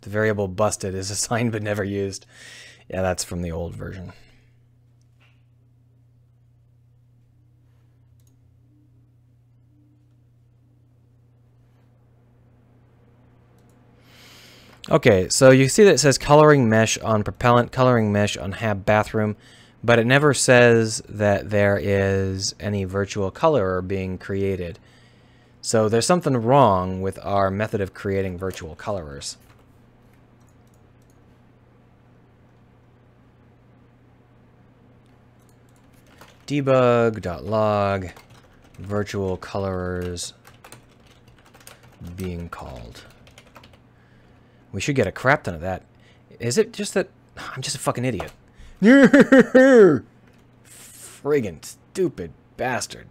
The variable busted is assigned but never used. Yeah, that's from the old version. Okay, so you see that it says coloring mesh on propellant, coloring mesh on Hab bathroom, but it never says that there is any virtual colorer being created. So there's something wrong with our method of creating virtual colorers. Debug.log virtual colorers being called. We should get a crap ton of that. Is it just that I'm just a fucking idiot? Friggin' stupid bastard.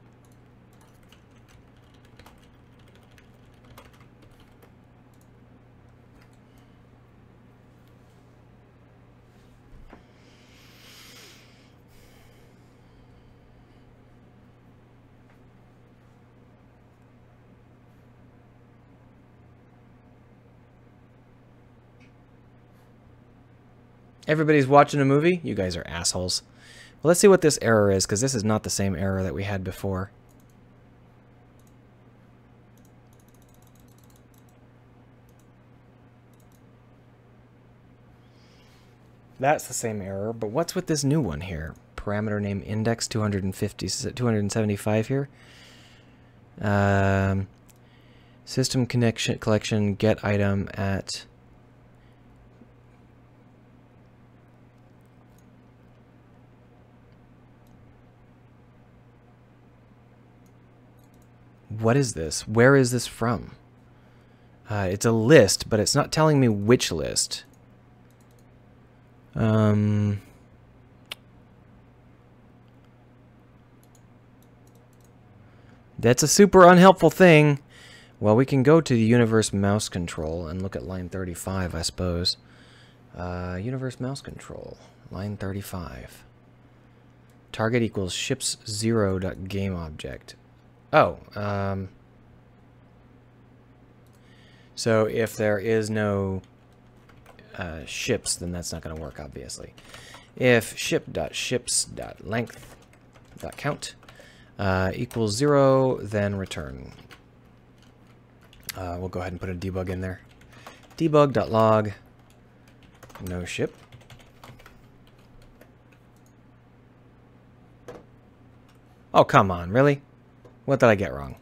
Everybody's watching a movie? You guys are assholes. Well, let's see what this error is, because this is not the same error that we had before. That's the same error, but what's with this new one here? Parameter name index 275 here. System collection get item at... What is this? Where is this from? It's a list, but it's not telling me which list. That's a super unhelpful thing. Well, we can go to the universe mouse control and look at line 35, I suppose. Universe mouse control, line 35. Target equals ships 0.gameObject. Oh, so if there is no ships, then that's not going to work, obviously. If ship.ships.length.count equals 0, then return. We'll go ahead and put a debug in there. Debug.log no ship. Oh, come on, really? What did I get wrong?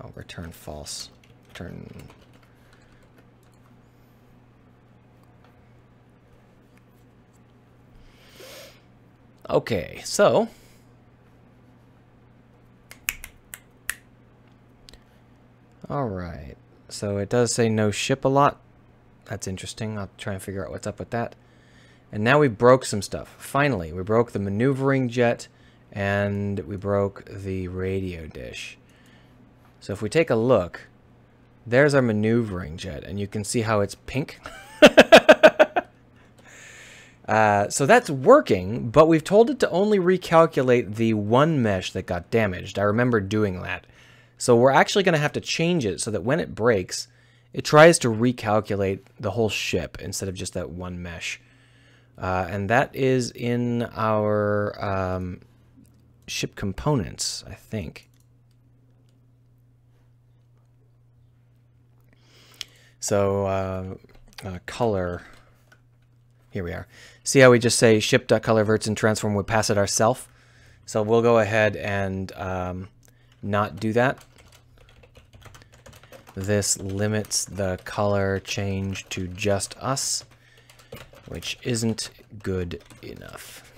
Oh, return false. Return... Okay, so... Alright, so it does say no ship a lot. That's interesting. I'll try and figure out what's up with that. And now we broke some stuff. Finally, we broke the maneuvering jet and we broke the radio dish. So if we take a look, there's our maneuvering jet, and you can see how it's pink. So that's working, but we've told it to only recalculate the one mesh that got damaged. I remember doing that. So we're actually going to have to change it so that when it breaks, it tries to recalculate the whole ship instead of just that one mesh. And that is in our ship components, I think. So color, here we are. See how we just say ship.color_verts and transform, we pass it ourselves? So we'll go ahead and not do that. This limits the color change to just us, which isn't good enough.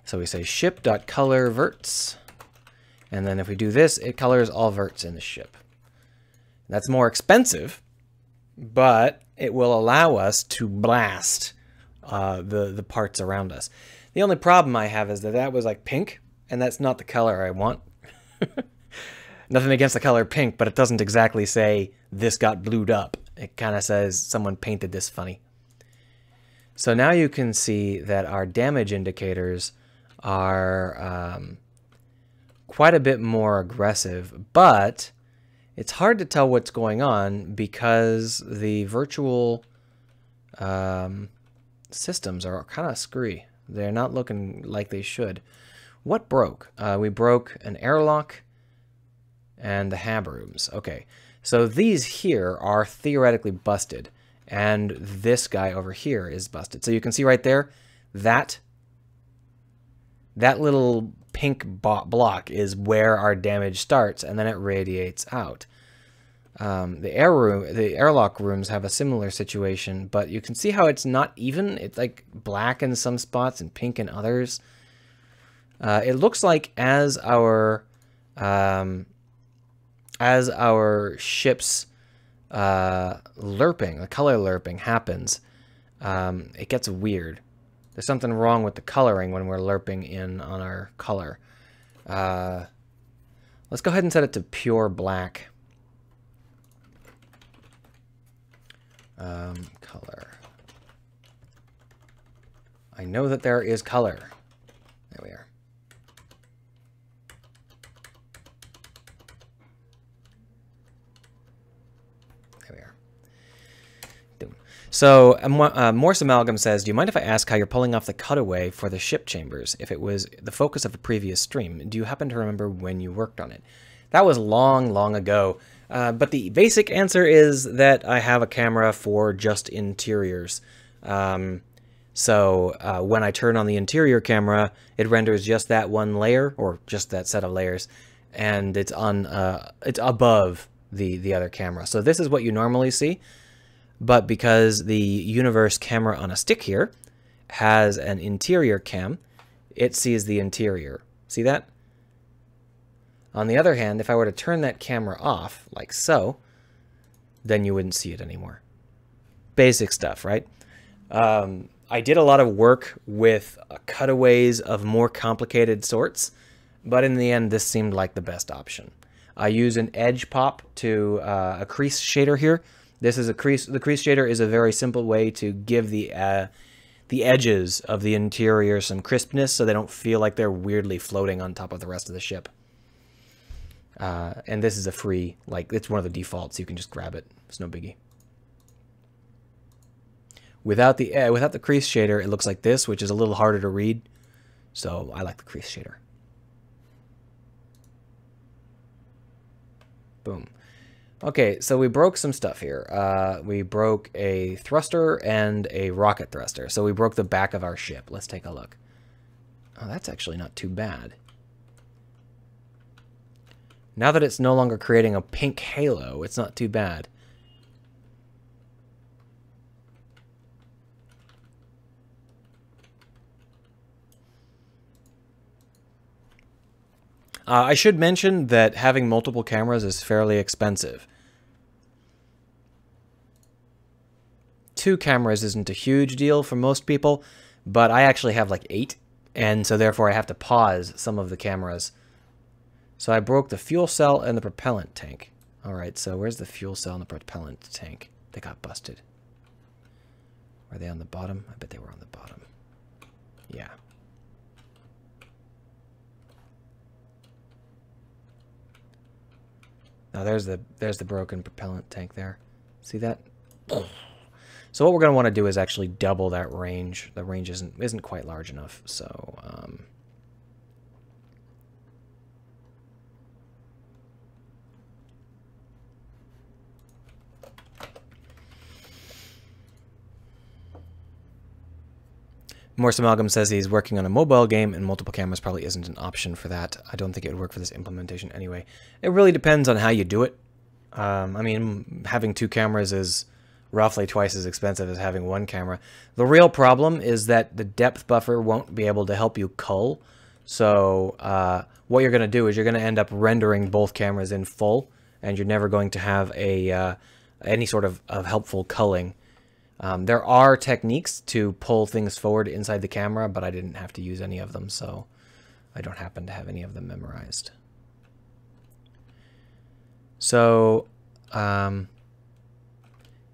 So we say ship.color_verts, and then if we do this, it colors all verts in the ship. That's more expensive, but it will allow us to blast the parts around us. The only problem I have is that that was like pink, and that's not the color I want. Nothing against the color pink, but it doesn't exactly say this got blued up. It kind of says someone painted this funny. So now you can see that our damage indicators are quite a bit more aggressive, but it's hard to tell what's going on because the virtual systems are kind of screwy. They're not looking like they should. What broke? We broke an airlock and the hab rooms. Okay, so these here are theoretically busted, and this guy over here is busted. So you can see right there, that little pink block is where our damage starts, and then it radiates out. The airlock rooms have a similar situation, but you can see how it's not even. It's like black in some spots and pink in others. It looks like as our ship's lerping, the color lerping happens, it gets weird. There's something wrong with the coloring when we're lerping in on our color. Let's go ahead and set it to pure black. Color. I know that there is color. There we are. There we are. So Morse Amalgam says, do you mind if I ask how you're pulling off the cutaway for the ship chambers if it was the focus of a previous stream? Do you happen to remember when you worked on it? That was long, long ago. But the basic answer is that I have a camera for just interiors. So when I turn on the interior camera, it renders just that one layer, or just that set of layers, and it's on it's above the other camera. So this is what you normally see, but because the Universe camera on a stick here has an interior cam, it sees the interior. See that? On the other hand, if I were to turn that camera off, like so, then you wouldn't see it anymore. Basic stuff, right? I did a lot of work with cutaways of more complicated sorts, but in the end, this seemed like the best option. I use an edge pop to a crease shader here. This is a crease. The crease shader is a very simple way to give the edges of the interior some crispness so they don't feel like they're weirdly floating on top of the rest of the ship. And this is a free, like, it's one of the defaults. You can just grab it. It's no biggie. Without the crease shader, it looks like this, which is a little harder to read. So I like the crease shader. Boom. Okay, so we broke some stuff here. We broke a thruster and a rocket thruster. So we broke the back of our ship. Let's take a look. Oh, that's actually not too bad. Now that it's no longer creating a pink halo, it's not too bad. I should mention that having multiple cameras is fairly expensive. 2 cameras isn't a huge deal for most people, but I actually have like 8, and so therefore I have to pause some of the cameras. So I broke the fuel cell and the propellant tank. Alright, so where's the fuel cell and the propellant tank? They got busted. Were they on the bottom? I bet they were on the bottom. Yeah. Now there's the broken propellant tank there. See that? So what we're going to want to do is actually double that range. The range isn't quite large enough, so Morse Amalgam says he's working on a mobile game and multiple cameras probably isn't an option for that. I don't think it would work for this implementation anyway. It really depends on how you do it. I mean, having 2 cameras is roughly twice as expensive as having 1 camera. The real problem is that the depth buffer won't be able to help you cull. So what you're going to do is you're going to end up rendering both cameras in full, and you're never going to have any sort of helpful culling. There are techniques to pull things forward inside the camera, but I didn't have to use any of them, so I don't happen to have any of them memorized. So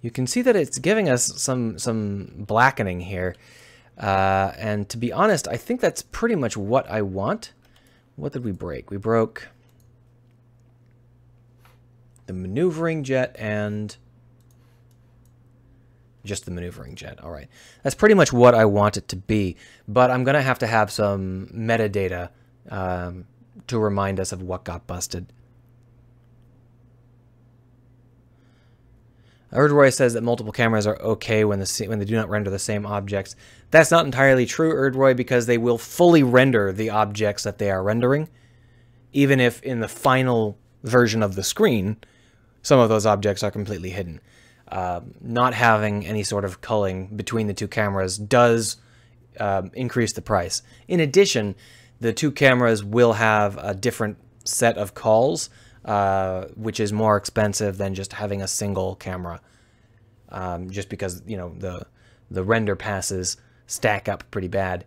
you can see that it's giving us some blackening here. And to be honest, I think that's pretty much what I want. What did we break? We broke the maneuvering jet and just the maneuvering jet. All right. That's pretty much what I want it to be. But I'm going to have some metadata to remind us of what got busted. Erdroy says that multiple cameras are okay when they do not render the same objects. That's not entirely true, Erdroy, because they will fully render the objects that they are rendering, even if in the final version of the screen, some of those objects are completely hidden. Not having any sort of culling between the 2 cameras does increase the price. In addition, the 2 cameras will have a different set of calls, which is more expensive than just having a single camera, just because, you know, the render passes stack up pretty bad.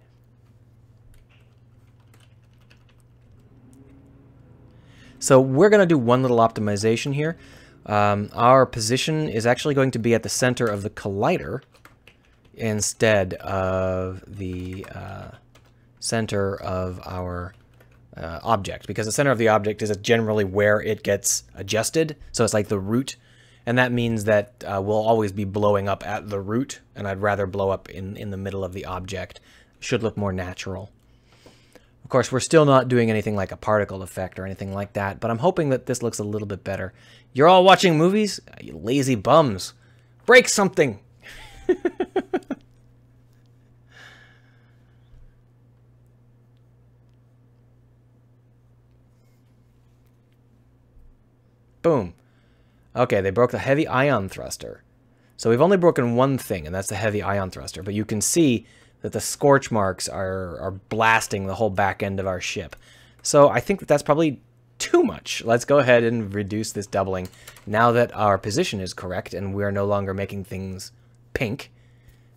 So we're going to do one little optimization here. Our position is actually going to be at the center of the collider instead of the center of our object, because the center of the object is generally where it gets adjusted. So it's like the root, and that means that we'll always be blowing up at the root, and I'd rather blow up in the middle of the object. Should look more natural. Of course, we're still not doing anything like a particle effect or anything like that, but I'm hoping that this looks a little bit better. You're all watching movies? You lazy bums. Break something! Boom. Okay, they broke the heavy ion thruster. So we've only broken one thing, and that's the heavy ion thruster. But you can see that the scorch marks are blasting the whole back end of our ship. So I think that that's probably too much. Let's go ahead and reduce this doubling. Now that our position is correct and we're no longer making things pink,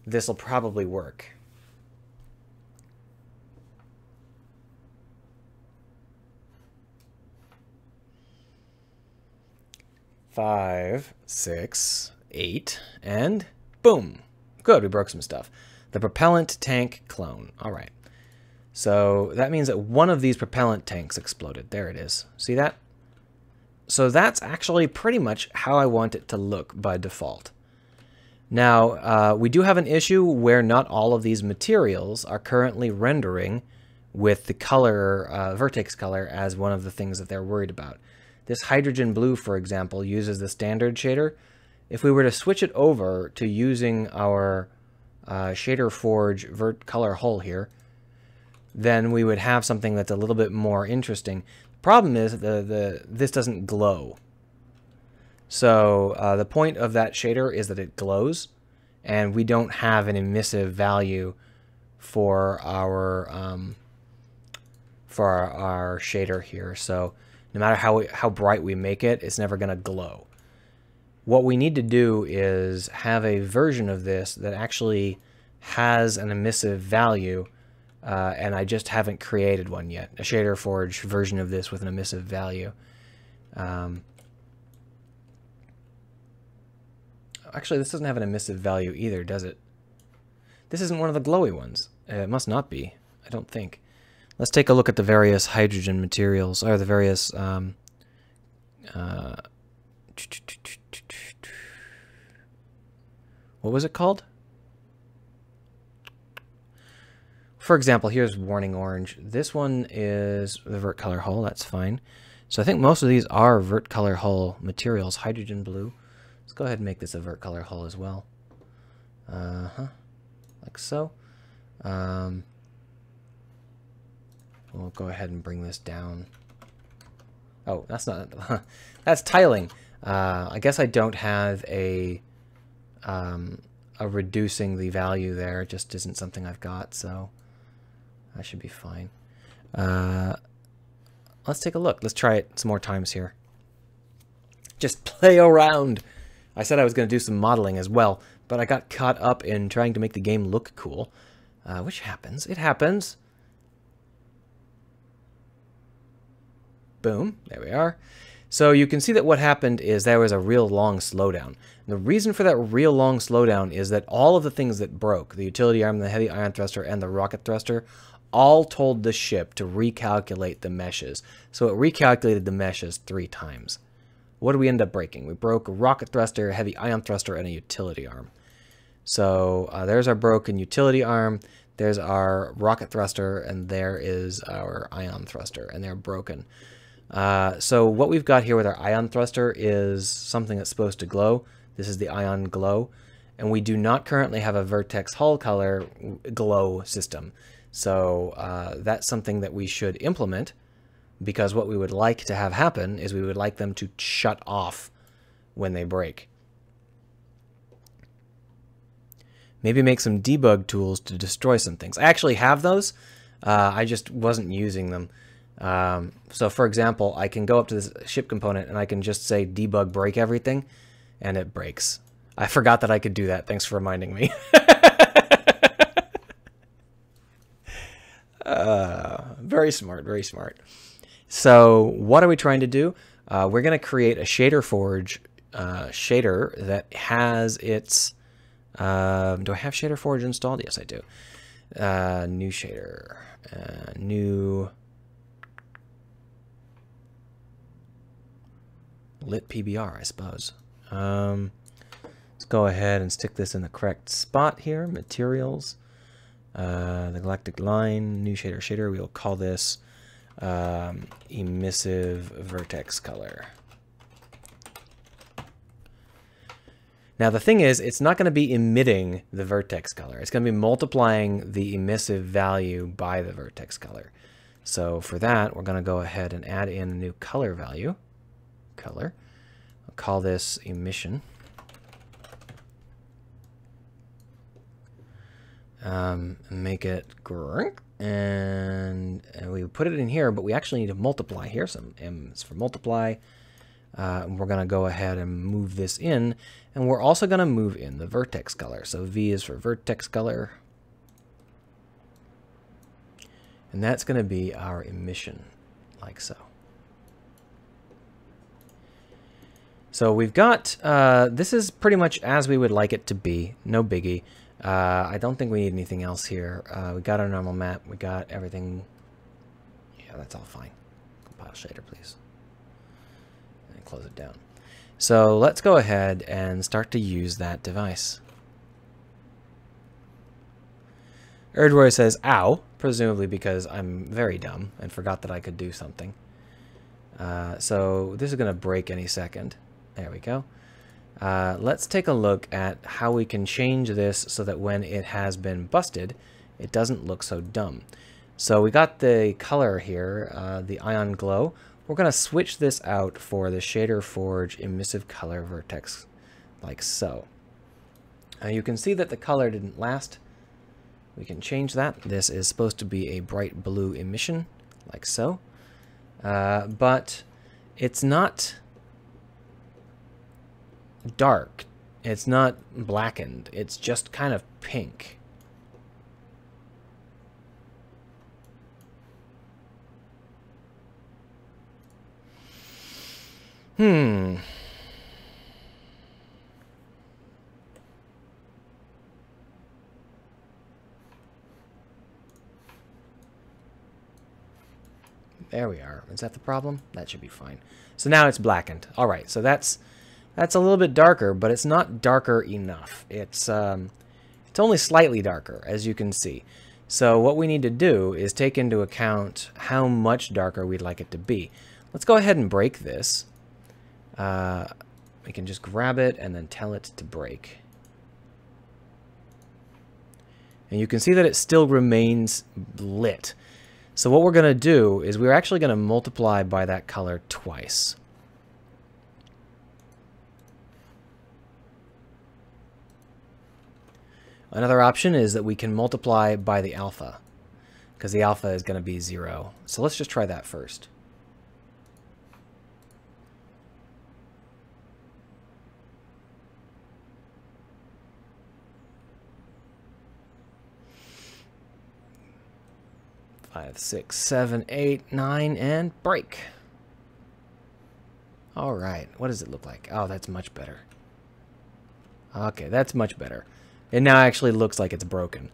this will probably work. Five, 6, 8, and boom. Good, we broke some stuff. The propellant tank clone. All right. So that means that one of these propellant tanks exploded. There it is. See that? So that's actually pretty much how I want it to look by default. Now, we do have an issue where not all of these materials are currently rendering with the color, vertex color, as one of the things that they're worried about. This hydrogen blue, for example, uses the standard shader. If we were to switch it over to using our Shader Forge color hull here, then we would have something that's a little bit more interesting. The problem is this doesn't glow. So the point of that shader is that it glows, and we don't have an emissive value for our shader here. So no matter how bright we make it, it's never going to glow. what we need to do is have a version of this that actually has an emissive value, and I just haven't created one yet. A Shader Forge version of this with an emissive value. Actually, this doesn't have an emissive value either, does it? This isn't one of the glowy ones. It must not be. I don't think. Let's take a look at the various hydrogen materials, or the various... what was it called? For example, here's Warning Orange. This one is the Vert Color Hull. That's fine. So I think most of these are Vert Color Hull materials. Hydrogen Blue. Let's go ahead and make this a Vert Color Hull as well. Like so. We'll go ahead and bring this down. Oh, that's not... that's tiling. I guess I don't have a reducing the value there. It just isn't something I've got, so that should be fine. Let's take a look. Let's try it some more times here. Just play around. I said I was going to do some modeling as well, but I got caught up in trying to make the game look cool, which happens. It happens. Boom. There we are. So you can see that what happened is there was a real long slowdown. And the reason for that real long slowdown is that all of the things that broke, the utility arm, the heavy ion thruster, and the rocket thruster, all told the ship to recalculate the meshes. So it recalculated the meshes 3 times. What did we end up breaking? We broke a rocket thruster, a heavy ion thruster, and a utility arm. So there's our broken utility arm, there's our rocket thruster, and there is our ion thruster, and they're broken. So what we've got here with our ion thruster is something that's supposed to glow. This is the ion glow, and we do not currently have a Vertex hull color glow system. So that's something that we should implement, because what we would like to have happen is we would like them to shut off when they break. Maybe make some debug tools to destroy some things. I actually have those. I just wasn't using them. So for example, I can go up to this ship component and I can just say debug break everything, and it breaks. I forgot that I could do that. Thanks for reminding me. Very smart, very smart. So what are we trying to do? We're going to create a Shader Forge shader that has its... do I have Shader Forge installed? Yes, I do. New shader. New... lit PBR, I suppose. Let's go ahead and stick this in the correct spot here. Materials. The galactic line, new shader. We'll call this emissive vertex color. Now the thing is, it's not going to be emitting the vertex color. It's going to be multiplying the emissive value by the vertex color. So for that, we're going to go ahead and add in a new color value. Color. I'll call this emission. Make it green, and we put it in here, but we actually need to multiply here. Some M's for multiply. And we're going to go ahead and move this in, and we're also going to move in the vertex color. So V is for vertex color, and that's going to be our emission, like so. So we've got, this is pretty much as we would like it to be, no biggie. I don't think we need anything else here. We got our normal map, we got everything. Yeah, that's all fine. Compile shader, please. And close it down. So let's go ahead and start to use that device. Erdroy says, ow, presumably because I'm very dumb and forgot that I could do something. So this is going to break any second. There we go. Let's take a look at how we can change this so that when it has been busted, it doesn't look so dumb. So we got the color here, the ion glow. We're going to switch this out for the Shader Forge emissive color vertex, like so. You can see that the color didn't last. We can change that. This is supposed to be a bright blue emission, like so. But it's not... dark. It's not blackened. It's just kind of pink. There we are. Is that the problem? That should be fine. So now it's blackened. All right, so that's a little bit darker, but it's not darker enough. It's only slightly darker, as you can see. So what we need to do is take into account how much darker we'd like it to be. Let's go ahead and break this. We can just grab it and then tell it to break. And you can see that it still remains lit. So what we're going to do is we're actually going to multiply by that color twice. Another option is that we can multiply by the alpha, because the alpha is going to be 0. So let's just try that first. Five, 6, 7, 8, 9, and break. All right, what does it look like? Oh, that's much better. Okay, that's much better. It now actually looks like it's broken.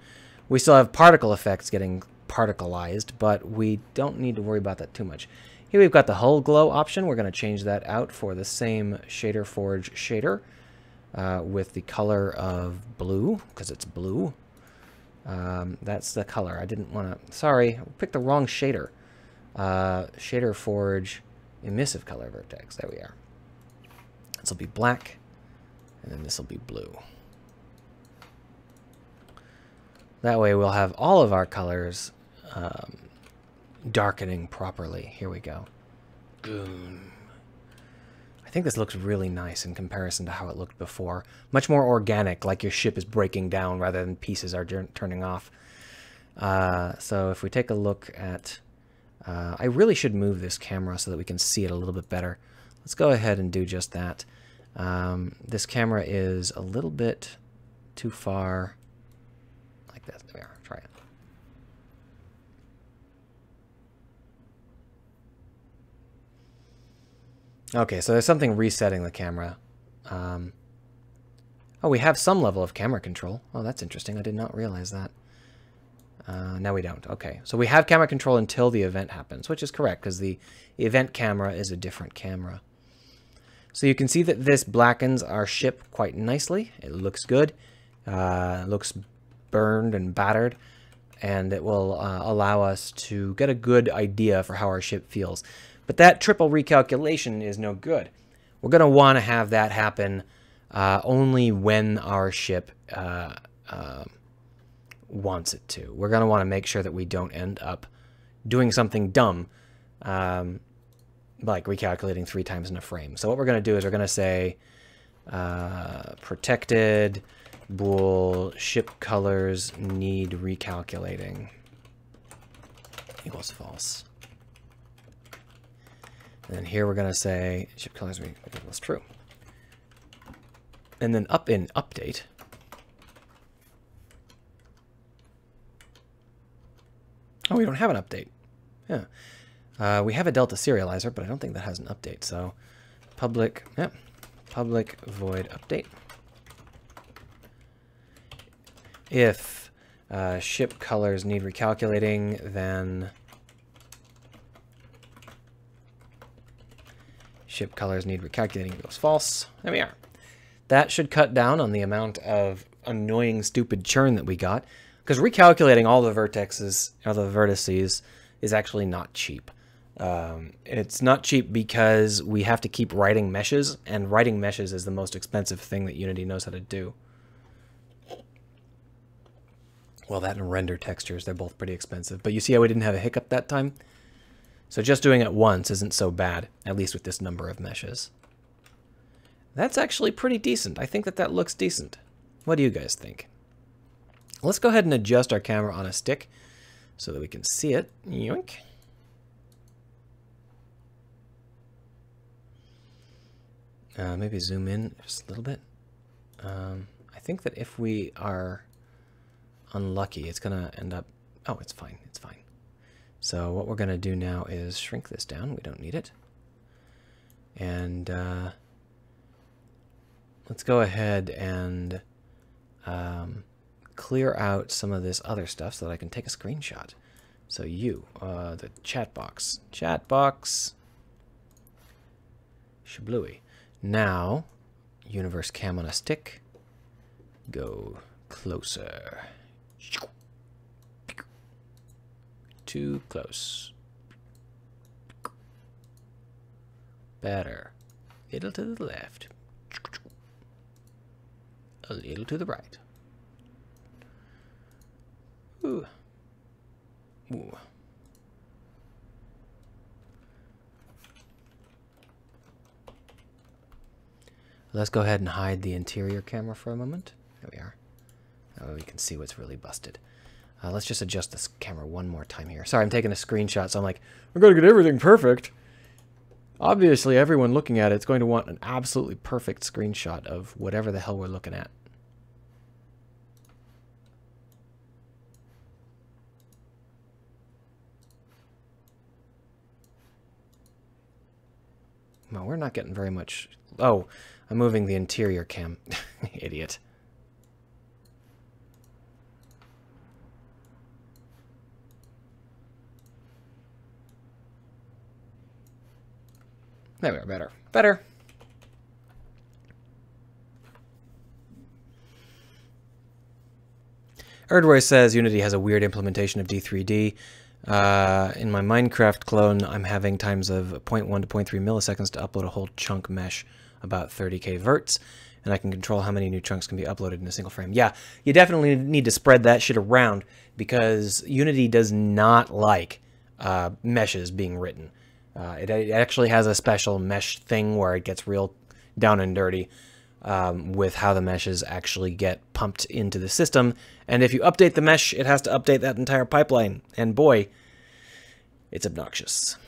We still have particle effects getting particleized, but we don't need to worry about that too much. Here we've got the hull glow option. We're going to change that out for the same Shader Forge shader with the color of blue, because it's blue. That's the color. I didn't want to... Sorry, I picked the wrong shader. Shader Forge emissive color vertex. There we are. This will be black, and then this will be blue. That way we'll have all of our colors darkening properly. Here we go. Boom. I think this looks really nice in comparison to how it looked before. Much more organic, like your ship is breaking down rather than pieces are turning off. So if we take a look at... I really should move this camera so that we can see it a little bit better. Let's go ahead and do just that. This camera is a little bit too far... Like that. There we are. Try it. Okay, so there's something resetting the camera. Oh, we have some level of camera control. Oh, that's interesting. I did not realize that. Now we don't. Okay, so we have camera control until the event happens, which is correct, because the event camera is a different camera. So you can see that this blackens our ship quite nicely. It looks good. It looks burned and battered, and it will allow us to get a good idea for how our ship feels. But that triple recalculation is no good. We're going to want to have that happen only when our ship wants it to. We're going to want to make sure that we don't end up doing something dumb, like recalculating 3 times in a frame. So what we're going to do is we're going to say protected bool ship colors need recalculating equals false. And then here we're going to say ship colors equals true. And then up in update, oh, we don't have an update. Yeah. We have a Delta serializer, but I don't think that has an update. So public void update. If ship colors need recalculating, then ship colors need recalculating equals false. There we are. That should cut down on the amount of annoying, stupid churn that we got, because recalculating all the vertices, or the vertices, is actually not cheap. It's not cheap because we have to keep writing meshes, and writing meshes is the most expensive thing that Unity knows how to do. Well, that and render textures, they're both pretty expensive. But you see how we didn't have a hiccup that time? So just doing it once isn't so bad, at least with this number of meshes. That's actually pretty decent. I think that that looks decent. What do you guys think? Let's go ahead and adjust our camera on a stick so that we can see it. Yoink. Maybe zoom in just a little bit. I think that if we are unlucky, it's going to end up... Oh, it's fine. It's fine. So what we're going to do now is shrink this down. We don't need it. And let's go ahead and clear out some of this other stuff so that I can take a screenshot. So the chat box. Chat box. Shablooey. Now, universe cam on a stick. Go closer. Too close. Better. Little to the left. A little to the right. Ooh. Ooh. Let's go ahead and hide the interior camera for a moment. There we are. That way we can see what's really busted. Let's just adjust this camera one more time here. Sorry, I'm taking a screenshot, so I'm like, I've got to get everything perfect. Obviously, everyone looking at it's going to want an absolutely perfect screenshot of whatever the hell we're looking at. Well, we're not getting very much... Oh, I'm moving the interior cam. Idiot. There we are. Better. Better. Erdroy says Unity has a weird implementation of D3D. In my Minecraft clone, I'm having times of 0.1 to 0.3 milliseconds to upload a whole chunk mesh about 30k verts, and I can control how many new chunks can be uploaded in a single frame. Yeah, you definitely need to spread that shit around, because Unity does not like meshes being written. It actually has a special mesh thing where it gets real down and dirty with how the meshes actually get pumped into the system. And if you update the mesh, it has to update that entire pipeline. And boy, it's obnoxious.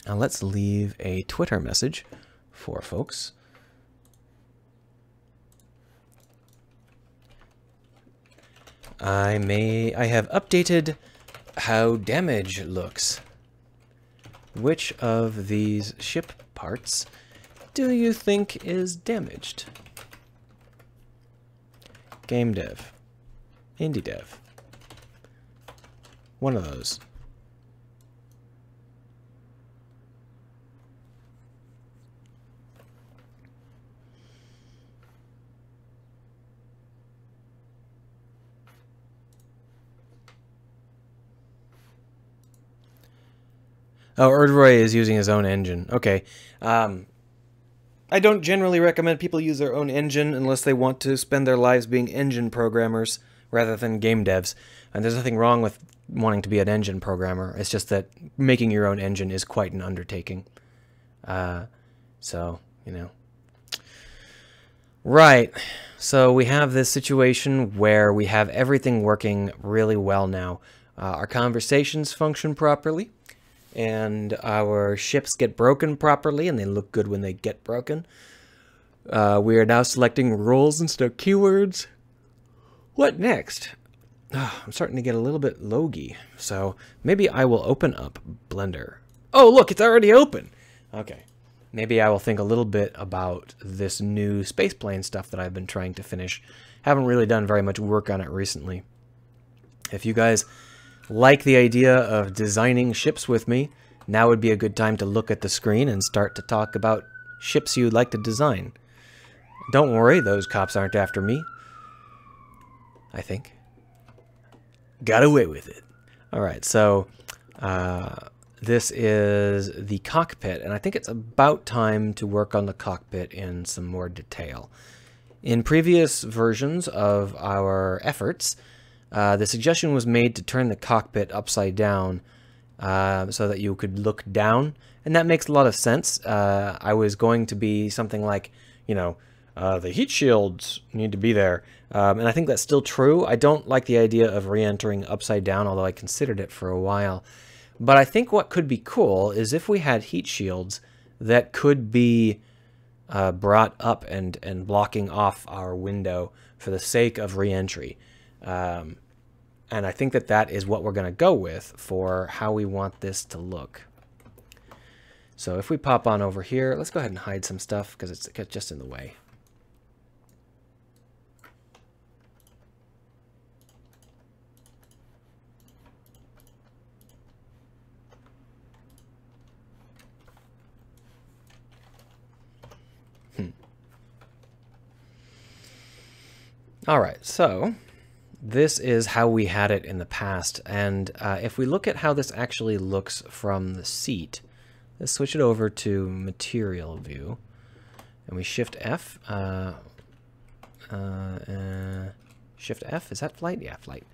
Now let's leave a Twitter message for folks. I have updated how damage looks. Which of these ship parts do you think is damaged? Game dev. Indie dev. One of those. Oh, Erdroy is using his own engine. Okay. I don't generally recommend people use their own engine unless they want to spend their lives being engine programmers rather than game devs. And there's nothing wrong with wanting to be an engine programmer. It's just that making your own engine is quite an undertaking. So, you know. Right. So we have this situation where we have everything working really well now. Our conversations function properly. And our ships get broken properly, and they look good when they get broken. We are now selecting roles instead of keywords. What next? I'm starting to get a little bit logy, so maybe I will open up Blender. Oh, look, it's already open! Okay. Maybe I will think a little bit about this new spaceplane stuff that I've been trying to finish. Haven't really done very much work on it recently. If you guys like the idea of designing ships with me, now would be a good time to look at the screen and start to talk about ships you'd like to design. Don't worry, those cops aren't after me. I think. Got away with it. Alright, so this is the cockpit, and I think it's about time to work on the cockpit in some more detail. In previous versions of our efforts, the suggestion was made to turn the cockpit upside down so that you could look down, and that makes a lot of sense. I was going to be something like, you know, the heat shields need to be there, and I think that's still true. I don't like the idea of re-entering upside down, although I considered it for a while. But I think what could be cool is if we had heat shields that could be brought up and blocking off our window for the sake of re-entry. And I think that that is what we're going to go with for how we want this to look. So if we pop on over here, let's go ahead and hide some stuff because it's just in the way. All right, so this is how we had it in the past. And if we look at how this actually looks from the seat, let's switch it over to material view. And we shift F. Shift F, is that flight? Yeah, flight.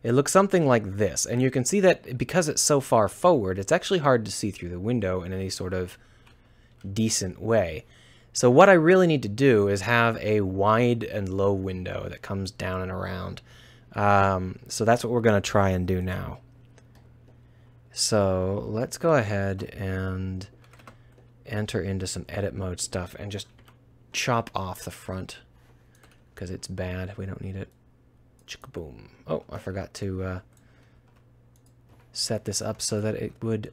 It looks something like this. And you can see that because it's so far forward, it's actually hard to see through the window in any sort of decent way. So what I really need to do is have a wide and low window that comes down and around. So that's what we're going to try and do now. So let's go ahead and enter into some edit mode stuff and just chop off the front because it's bad. We don't need it. Boom. Oh, I forgot to set this up so that it would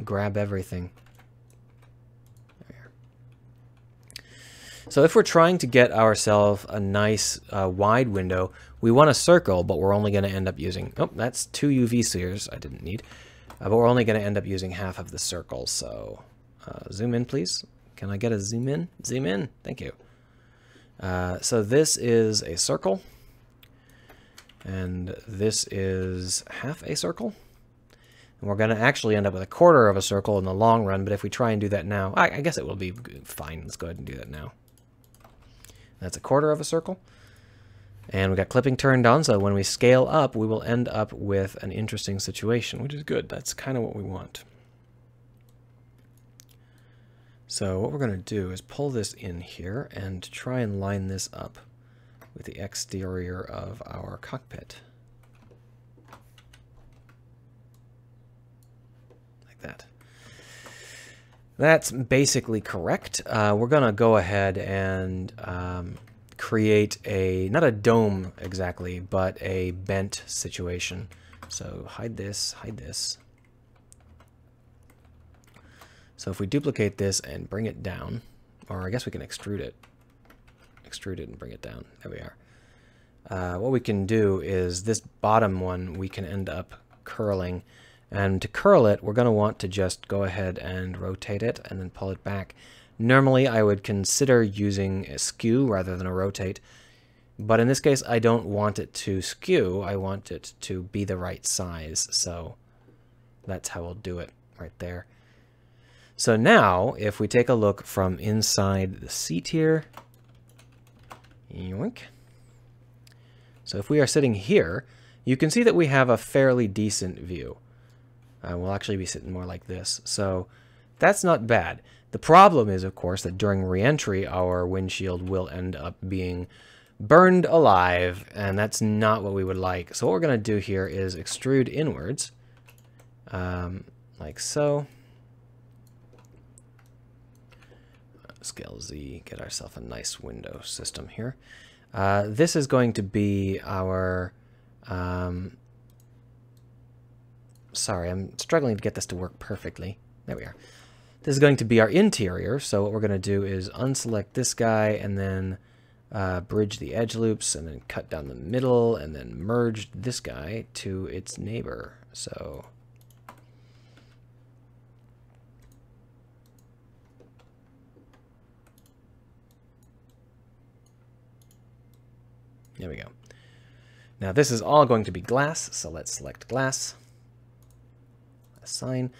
grab everything. So if we're trying to get ourselves a nice wide window, we want a circle, but we're only going to end up using, oh, that's 2 UV spheres I didn't need, but we're only going to end up using half of the circle. So zoom in, please. Can I get a zoom in? Zoom in. Thank you. So this is a circle, and this is half a circle. And we're going to actually end up with a quarter of a circle in the long run, but if we try and do that now, I guess it will be fine. Let's go ahead and do that now. That's a quarter of a circle. And we got clipping turned on, so when we scale up, we will end up with an interesting situation, which is good. That's kind of what we want. So what we're going to do is pull this in here and try and line this up with the exterior of our cockpit. Like that. That's basically correct. We're going to go ahead and create a, not a dome exactly, but a bent situation. So hide this, hide this. So if we duplicate this and bring it down, or I guess we can extrude it and bring it down. There we are. What we can do is this bottom one we can end up curling. And to curl it, we're going to want to just go ahead and rotate it and then pull it back. Normally, I would consider using a skew rather than a rotate. But in this case, I don't want it to skew. I want it to be the right size. So that's how we'll do it right there. So now, if we take a look from inside the seat here, yoink. So if we are sitting here, you can see that we have a fairly decent view. We'll actually be sitting more like this. So that's not bad. The problem is, of course, that during re-entry, our windshield will end up being burned alive, and that's not what we would like. So what we're going to do here is extrude inwards, like so. Scale Z, get ourselves a nice window system here. This is going to be our... sorry, I'm struggling to get this to work perfectly. There we are. This is going to be our interior, so what we're going to do is unselect this guy and then bridge the edge loops and then cut down the middle and then merge this guy to its neighbor. So there we go. Now this is all going to be glass, so let's select glass. Assign.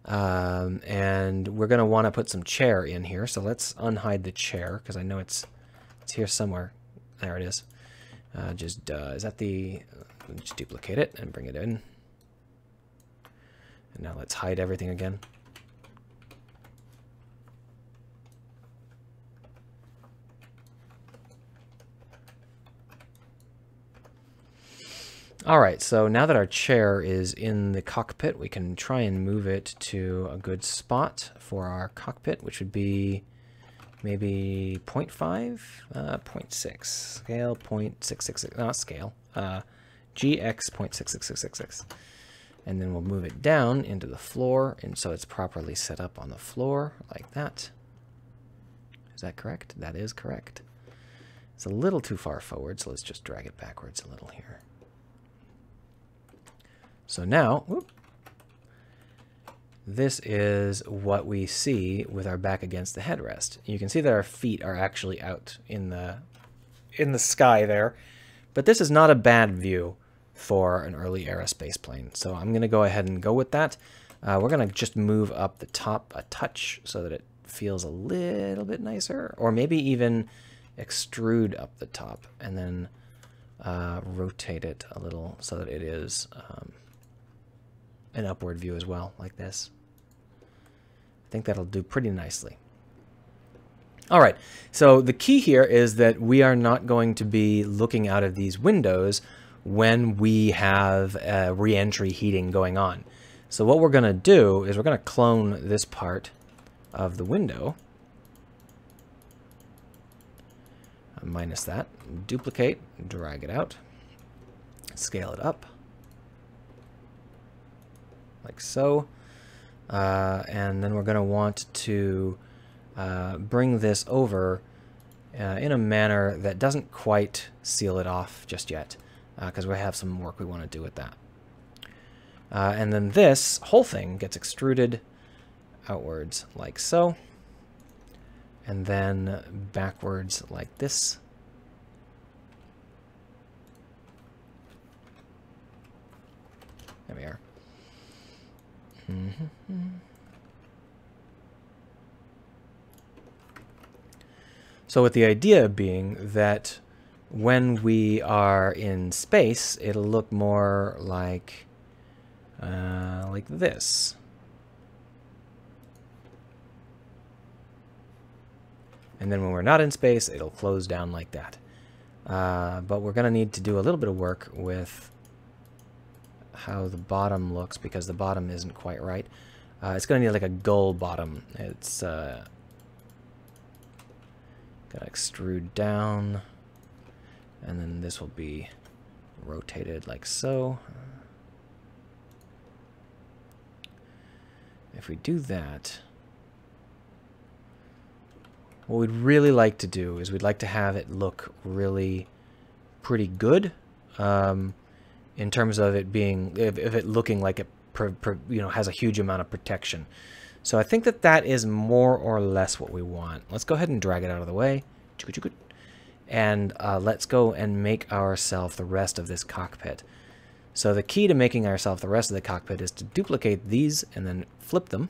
And we're going to want to put some chair in here, so let's unhide the chair because I know it's here somewhere. There it is. Is that the... Just duplicate it and bring it in. And now let's hide everything again. All right, so now that our chair is in the cockpit, we can try and move it to a good spot for our cockpit, which would be maybe 0.5, 0.6, scale 0.666, not scale, GX 0.66666. And then we'll move it down into the floor, and so it's properly set up on the floor, like that. Is that correct? That is correct. It's a little too far forward, so let's just drag it backwards a little here. So now, whoop, this is what we see with our back against the headrest. You can see that our feet are actually out in the sky there, but this is not a bad view for an early era space plane. So I'm going to go ahead and go with that. We're going to just move up the top a touch so that it feels a little bit nicer, or maybe even extrude up the top and then rotate it a little so that it is an upward view as well, like this. I think that'll do pretty nicely. All right, so the key here is that we are not going to be looking out of these windows when we have re-entry heating going on. So what we're going to do is we're going to clone this part of the window, minus that, duplicate, drag it out, scale it up, like so, and then we're going to want to bring this over in a manner that doesn't quite seal it off just yet, because we have some work we want to do with that. And then this whole thing gets extruded outwards like so, and then backwards like this. There we are. So with the idea being that when we are in space, it'll look more like this. And then when we're not in space, it'll close down like that. But we're going to need to do a little bit of work with how the bottom looks, because the bottom isn't quite right. It's going to need like a gull bottom. It's going to extrude down, and then this will be rotated like so. If we do that, what we'd really like to do is we'd like to have it look really pretty good, in terms of it being, if it looking like it has a huge amount of protection. So I think that that is more or less what we want. Let's go ahead and drag it out of the way, and let's go and make ourselves the rest of this cockpit. So the key to making ourselves the rest of the cockpit is to duplicate these and then flip them,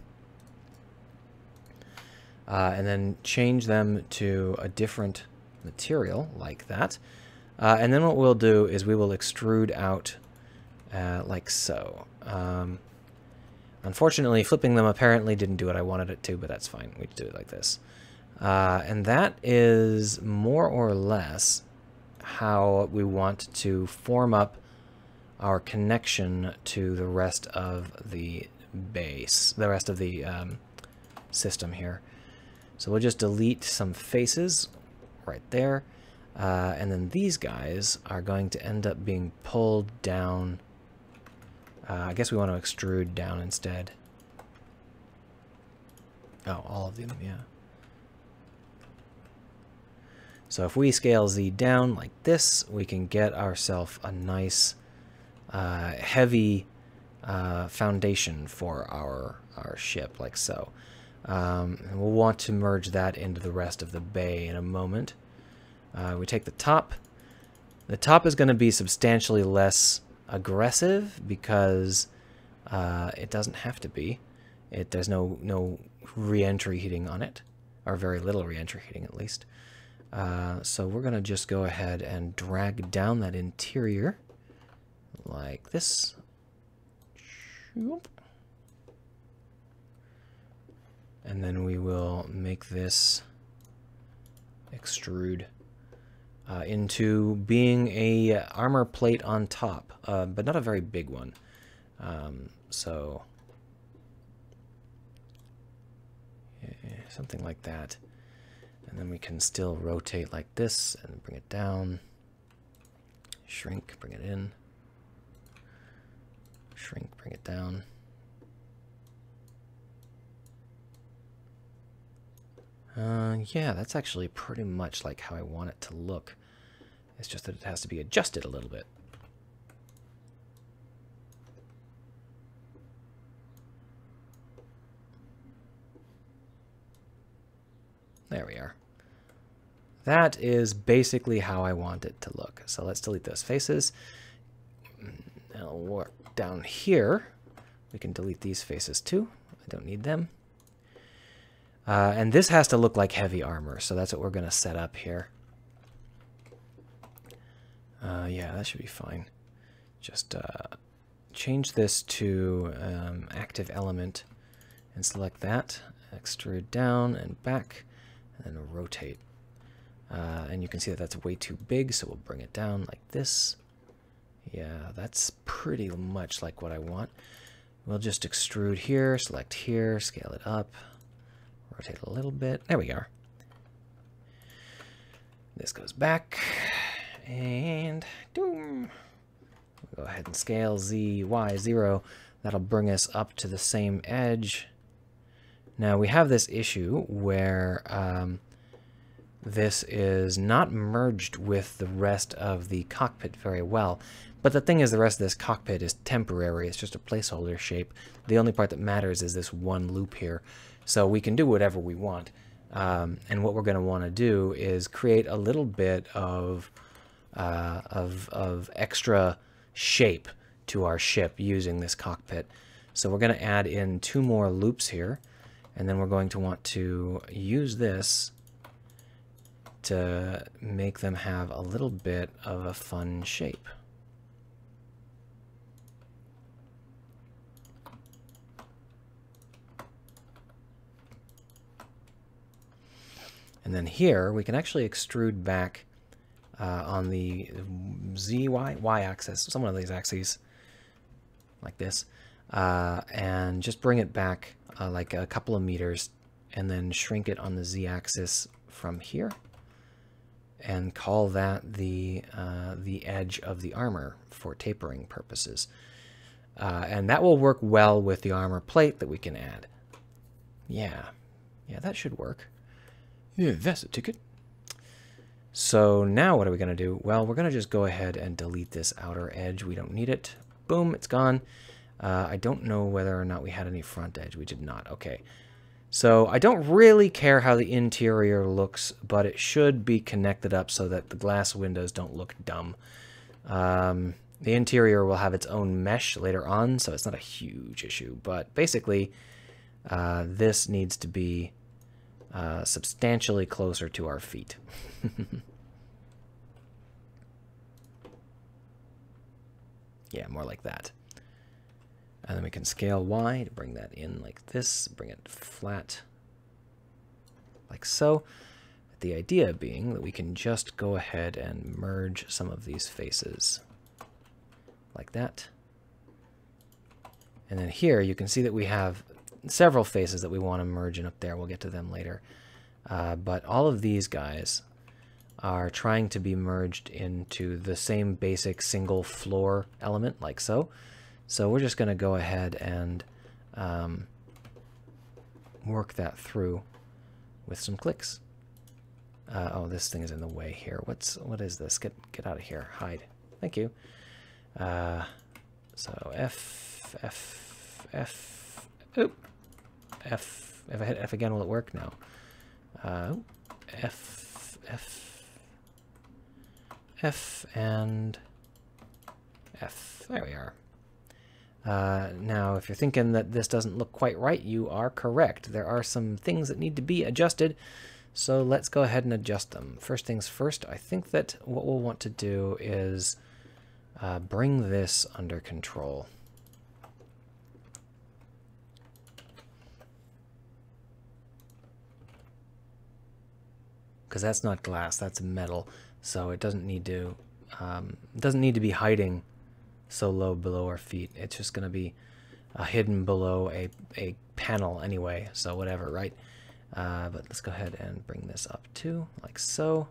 and then change them to a different material like that. And then what we'll do is we will extrude out like so. Unfortunately, flipping them apparently didn't do what I wanted it to, but that's fine. We do it like this. And that is more or less how we want to form up our connection to the rest of the base, the rest of the system here. So we'll just delete some faces right there. And then these guys are going to end up being pulled down. I guess we want to extrude down instead. Oh, all of them, yeah. So if we scale Z down like this, we can get ourselves a nice heavy foundation for our ship, like so. And we'll want to merge that into the rest of the bay in a moment. We take the top. The top is going to be substantially less aggressive because it doesn't have to be. There's no re-entry heating on it, or very little re-entry heating at least. So we're going to just go ahead and drag down that interior like this. And then we will make this extrude into being a armor plate on top, but not a very big one. So something like that. And then we can still rotate like this and bring it down. Shrink, bring it in. Shrink, bring it down. Yeah, that's actually pretty much like how I want it to look. It's just that it has to be adjusted a little bit. There we are. That is basically how I want it to look. So let's delete those faces. Now work down here. We can delete these faces too. I don't need them. And this has to look like heavy armor, so that's what we're going to set up here. Yeah, that should be fine. Just change this to active element and select that. Extrude down and back, and then rotate. And you can see that that's way too big, so we'll bring it down like this. Yeah, that's pretty much like what I want. We'll just extrude here, select here, scale it up. Rotate a little bit. There we are. This goes back. And doom. We'll go ahead and scale Z, Y, 0. That'll bring us up to the same edge. Now we have this issue where this is not merged with the rest of the cockpit very well. But the thing is, the rest of this cockpit is temporary. It's just a placeholder shape. The only part that matters is this one loop here. So we can do whatever we want. And what we're going to want to do is create a little bit of extra shape to our ship using this cockpit. So we're going to add in 2 more loops here. And then we're going to want to use this to make them have a little bit of a fun shape. And then here, we can actually extrude back on the Y axis, some of these axes, like this, and just bring it back like a couple of meters, and then shrink it on the Z axis from here, and call that the edge of the armor for tapering purposes. And that will work well with the armor plate that we can add. Yeah, that should work. Yeah, that's a ticket. So now what are we going to do? Well, we're going to just go ahead and delete this outer edge. We don't need it. Boom, it's gone. I don't know whether or not we had any front edge. We did not. Okay. So I don't really care how the interior looks, but it should be connected up so that the glass windows don't look dumb. The interior will have its own mesh later on, so it's not a huge issue. But basically, this needs to be substantially closer to our feet. Yeah, more like that. And then we can scale Y to bring that in like this, bring it flat like so. The idea being that we can just go ahead and merge some of these faces like that. And then here you can see that we have several faces that we want to merge in up there. We'll get to them later. But all of these guys are trying to be merged into the same basic single floor element, like so. So we're just going to go ahead and work that through with some clicks. Oh, this thing is in the way here. What is this? Get out of here. Hide. Thank you. So F. Oop. F. If I hit F again, will it work? No. F, and F. There we are. Now, if you're thinking that this doesn't look quite right, you are correct. There are some things that need to be adjusted, so let's go ahead and adjust them. First things first, I think that what we'll want to do is bring this under control. because that's not glass, that's metal, so it doesn't need to be hiding so low below our feet. It's just going to be hidden below a panel anyway, so whatever, right? But let's go ahead and bring this up too, like so.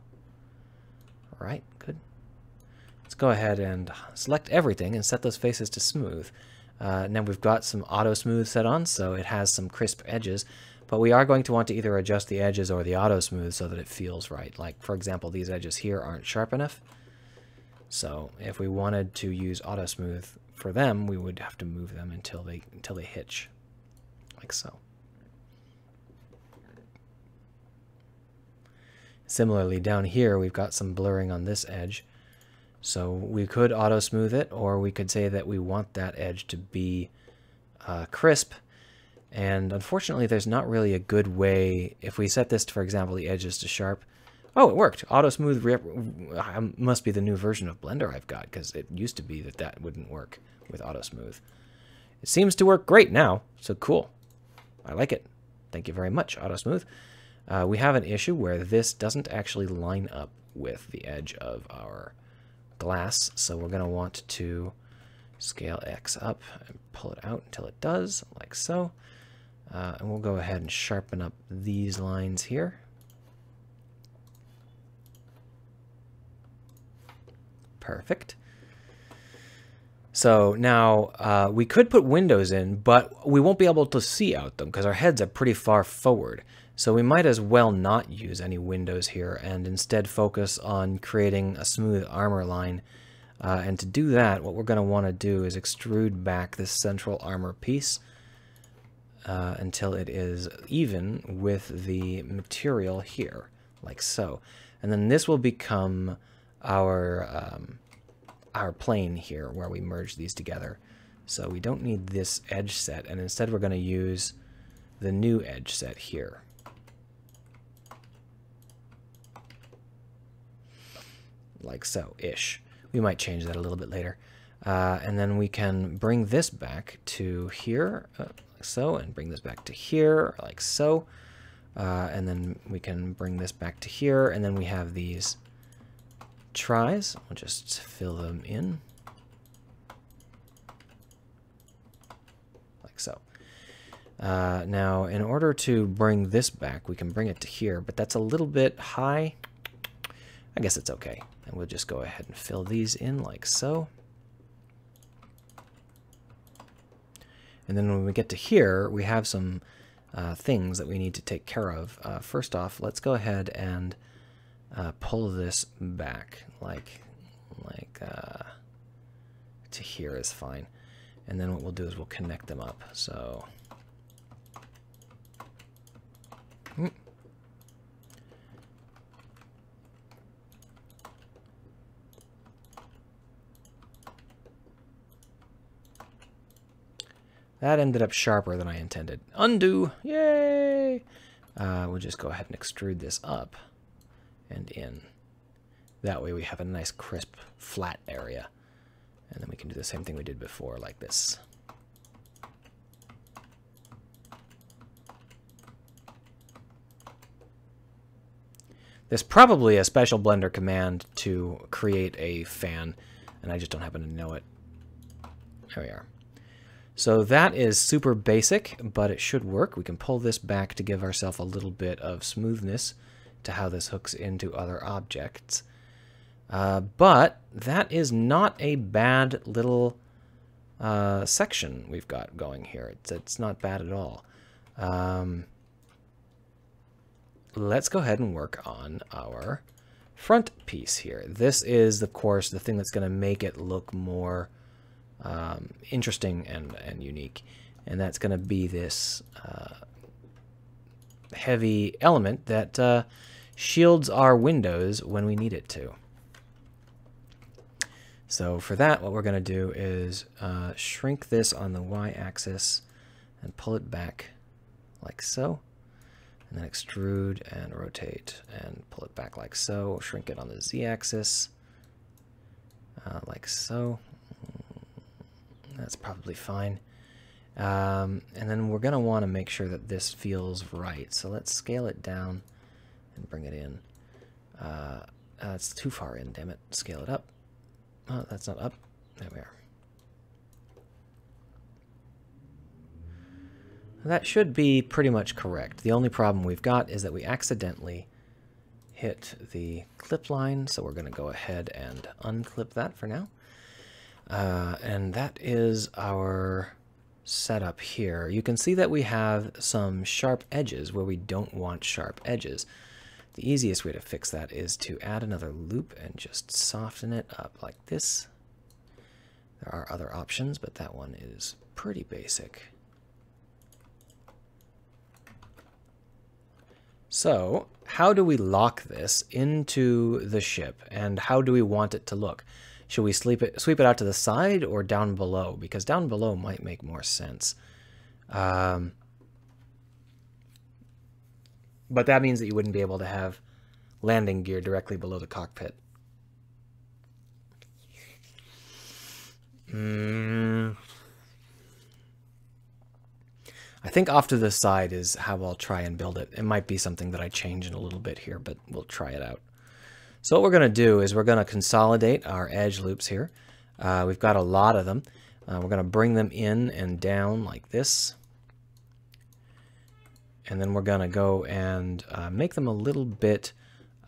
All right, good. Let's go ahead and select everything and set those faces to smooth. Now we've got some auto smooth set on, so it has some crisp edges, but we are going to want to either adjust the edges or the auto smooth so that it feels right. Like, for example, these edges here aren't sharp enough. So if we wanted to use auto smooth for them, we would have to move them until they hitch, like so. Similarly, down here we've got some blurring on this edge. So we could auto smooth it, or we could say that we want that edge to be crisp. And unfortunately, there's not really a good way. If we set this, for example, the edges to sharp. Oh, it worked. Auto smooth must be the new version of Blender I've got, because it used to be that wouldn't work with auto smooth. It seems to work great now, so cool. I like it. Thank you very much, auto smooth. We have an issue where this doesn't actually line up with the edge of our glass, so we're going to want to scale X up and pull it out until it does, like so. And we'll go ahead and sharpen up these lines here. Perfect. So now we could put windows in, but we won't be able to see out them because our heads are pretty far forward. So we might as well not use any windows here and instead focus on creating a smooth armor line. And to do that, what we're going to want to do is extrude back this central armor piece until it is even with the material here, like so. And then this will become our plane here where we merge these together. So we don't need this edge set, and instead we're going to use the new edge set here. Like so-ish. We might change that a little bit later. And then we can bring this back to here, like so, and bring this back to here, like so. And then we can bring this back to here, and then we have these tries. We'll just fill them in. Like so. Now, in order to bring this back, we can bring it to here, but that's a little bit high. I guess it's okay. And we'll just go ahead and fill these in like so. And then when we get to here, we have some things that we need to take care of. First off, let's go ahead and pull this back like to here is fine. And then what we'll do is we'll connect them up. So that ended up sharper than I intended. Undo! Yay! We'll just go ahead and extrude this up and in. That way we have a nice crisp flat area. And then we can do the same thing we did before, like this. There's probably a special Blender command to create a fan, and I just don't happen to know it. There we are. So that is super basic, but it should work. We can pull this back to give ourselves a little bit of smoothness to how this hooks into other objects. But that is not a bad little section we've got going here. It's not bad at all. Let's go ahead and work on our front piece here. This is, of course, the thing that's going to make it look more interesting and unique, and that's going to be this heavy element that shields our windows when we need it to. So for that, what we're going to do is shrink this on the y-axis and pull it back like so, and then extrude and rotate and pull it back like so. Shrink it on the z-axis like so. That's probably fine. And then we're going to want to make sure that this feels right. So let's scale it down and bring it in. That's too far in, damn it. Scale it up. Oh, that's not up. There we are. That should be pretty much correct. The only problem we've got is that we accidentally hit the clip line, so we're going to go ahead and unclip that for now. And that is our setup here. You can see that we have some sharp edges where we don't want sharp edges. The easiest way to fix that is to add another loop and just soften it up like this. There are other options, but that one is pretty basic. So, how do we lock this into the ship, and how do we want it to look? Should we sweep it out to the side or down below? Because down below might make more sense. But that means that you wouldn't be able to have landing gear directly below the cockpit. I think off to the side is how I'll try and build it. It might be something that I change in a little bit here, but we'll try it out. So what we're going to do is we're going to consolidate our edge loops here. We've got a lot of them. We're going to bring them in and down like this. And then we're going to go and make them a little bit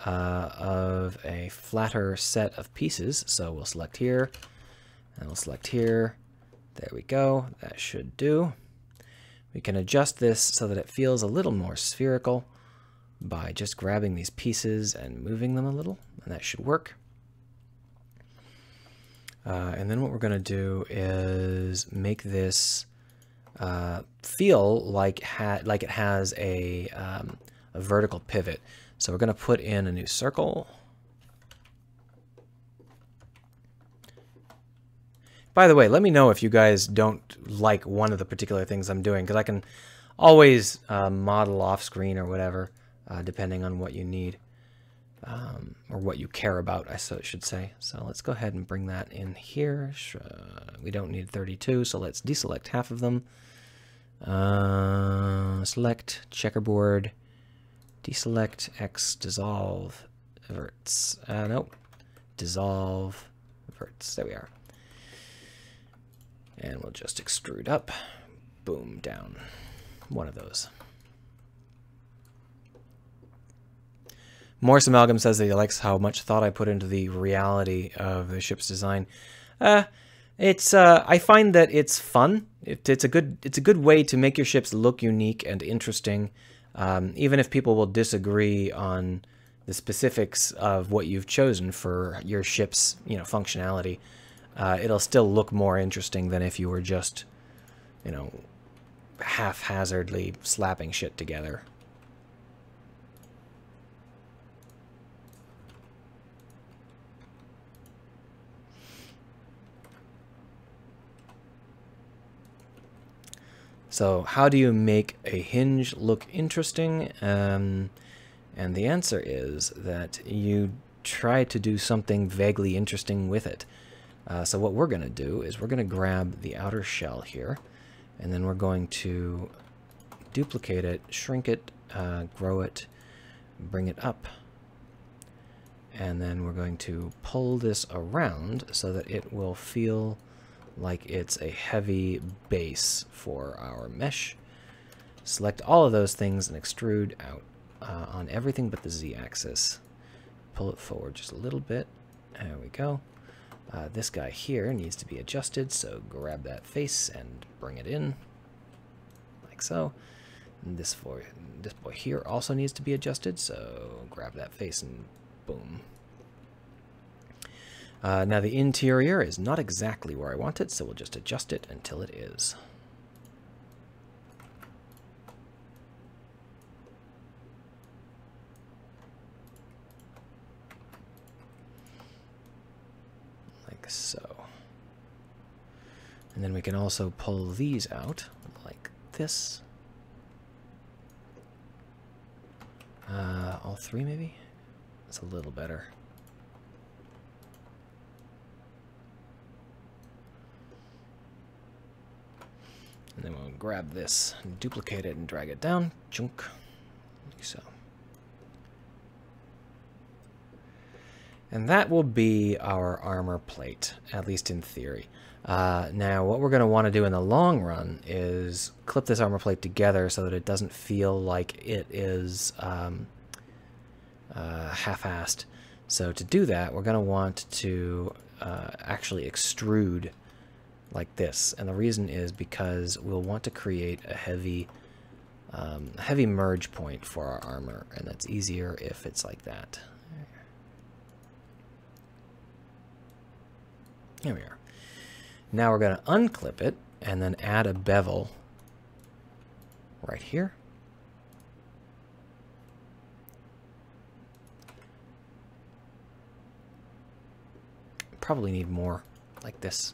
of a flatter set of pieces. So we'll select here, and we'll select here. There we go. That should do. We can adjust this so that it feels a little more spherical by just grabbing these pieces and moving them a little, and that should work. And then what we're going to do is make this feel like it has a vertical pivot. So we're going to put in a new circle. By the way, let me know if you guys don't like one of the particular things I'm doing, because I can always model off screen or whatever, depending on what you need, or what you care about, I should say. So let's go ahead and bring that in here. We don't need 32, so let's deselect half of them. Select checkerboard, deselect X, dissolve, verts. Nope, dissolve, verts. There we are. And we'll just extrude up, boom, down. One of those. Morse Amalgam says that he likes how much thought I put into the reality of the ship's design. I find that it's fun. It's a good way to make your ships look unique and interesting, even if people will disagree on the specifics of what you've chosen for your ship's, functionality. It'll still look more interesting than if you were just, haphazardly slapping shit together. So how do you make a hinge look interesting? And the answer is that you try to do something vaguely interesting with it. So what we're going to do is we're going to grab the outer shell here, and then we're going to duplicate it, shrink it, grow it, bring it up, and then we're going to pull this around so that it will feel like it's a heavy base for our mesh. Select all of those things and extrude out on everything but the Z-axis. Pull it forward just a little bit. There we go. This guy here needs to be adjusted, so grab that face and bring it in, like so. And this boy here also needs to be adjusted, so grab that face and boom. Now the interior is not exactly where I want it, so we'll just adjust it until it is. Like so. And then we can also pull these out like this. All three maybe? That's a little better. And then we'll grab this, and duplicate it, and drag it down. Chunk. Like so. And that will be our armor plate, at least in theory. Now, what we're going to want to do in the long run is clip this armor plate together so that it doesn't feel like it is half-assed. So to do that, we're going to want to actually extrude like this. And the reason is because we'll want to create a heavy merge point for our armor, and that's easier if it's like that. Here we are. Now we're going to unclip it and then add a bevel right here. Probably need more like this.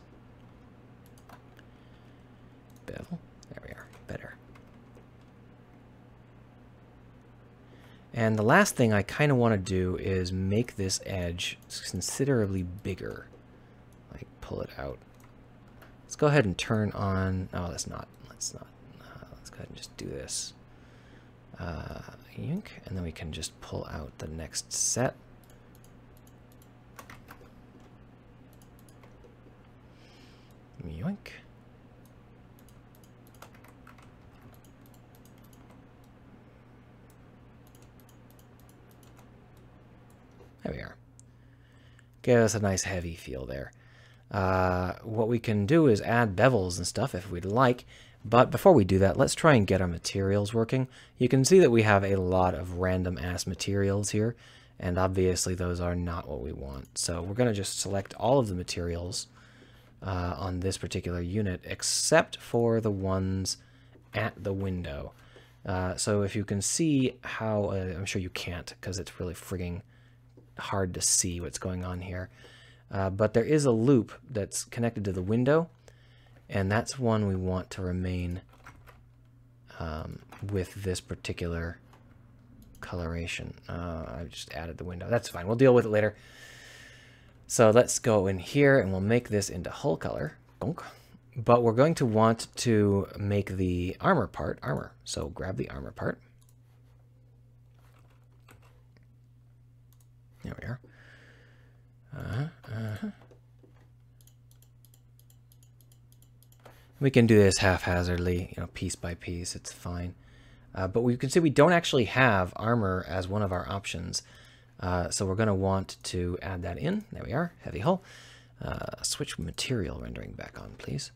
Bevel. There we are. Better. And the last thing I kind of want to do is make this edge considerably bigger. Like pull it out. Let's go ahead and turn on. Oh, let's not. Let's go ahead and just do this. Yoink, and then we can just pull out the next set. Yoink. There we are. Give us a nice heavy feel there. What we can do is add bevels and stuff if we'd like, but before we do that, let's try and get our materials working. You can see that we have a lot of random ass materials here, and obviously those are not what we want. So we're going to just select all of the materials on this particular unit, except for the ones at the window. So if you can see how, I'm sure you can't because it's really frigging hard to see what's going on here. But there is a loop that's connected to the window, and that's one we want to remain with this particular coloration. I just added the window. That's fine. We'll deal with it later. So let's go in here, and we'll make this into hull color. Bonk. But we're going to want to make the armor part armor. So grab the armor part. There we are. We can do this haphazardly, you know, piece by piece. It's fine. But we can see we don't actually have armor as one of our options. So we're going to want to add that in. There we are. Heavy hull. Switch material rendering back on, please.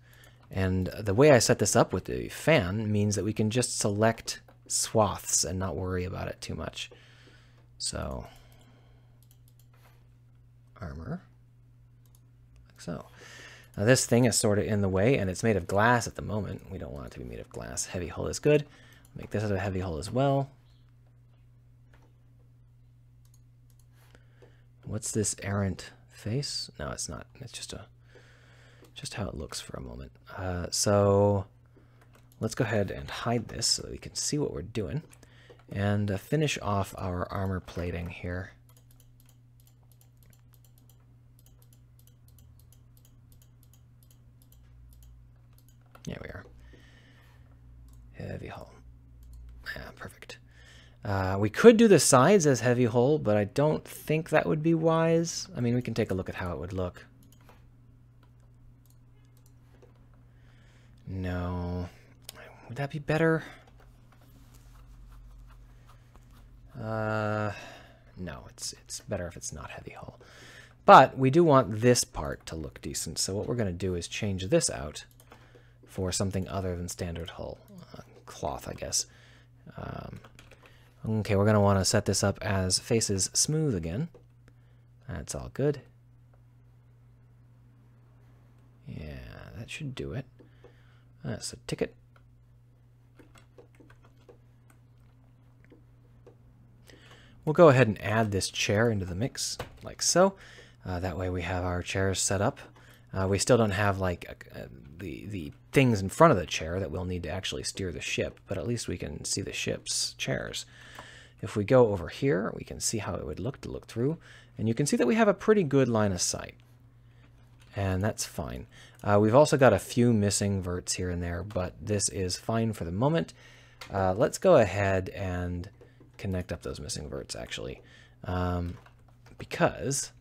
And the way I set this up with the fan means that we can just select swaths and not worry about it too much. So armor, like so. Now this thing is sort of in the way, and it's made of glass at the moment. We don't want it to be made of glass. Heavy hull is good. Make this a heavy hull as well. What's this errant face? No, it's not. It's just how it looks for a moment. So let's go ahead and hide this so that we can see what we're doing, and finish off our armor plating here. There we are. Heavy hull. Yeah, perfect. We could do the sides as heavy hull, but I don't think that would be wise. I mean, we can take a look at how it would look. No. Would that be better? No, it's better if it's not heavy hull. But we do want this part to look decent, so what we're going to do is change this out for something other than standard hull. Cloth, I guess. Okay, we're going to want to set this up as faces smooth again. That's all good. Yeah, that should do it. So ticket. We'll go ahead and add this chair into the mix, like so. That way we have our chairs set up. We still don't have like the things in front of the chair that we'll need to actually steer the ship, but at least we can see the ship's chairs. If we go over here, we can see how it would look to look through, and you can see that we have a pretty good line of sight, and that's fine. We've also got a few missing verts here and there, but this is fine for the moment. Let's go ahead and connect up those missing verts, actually, because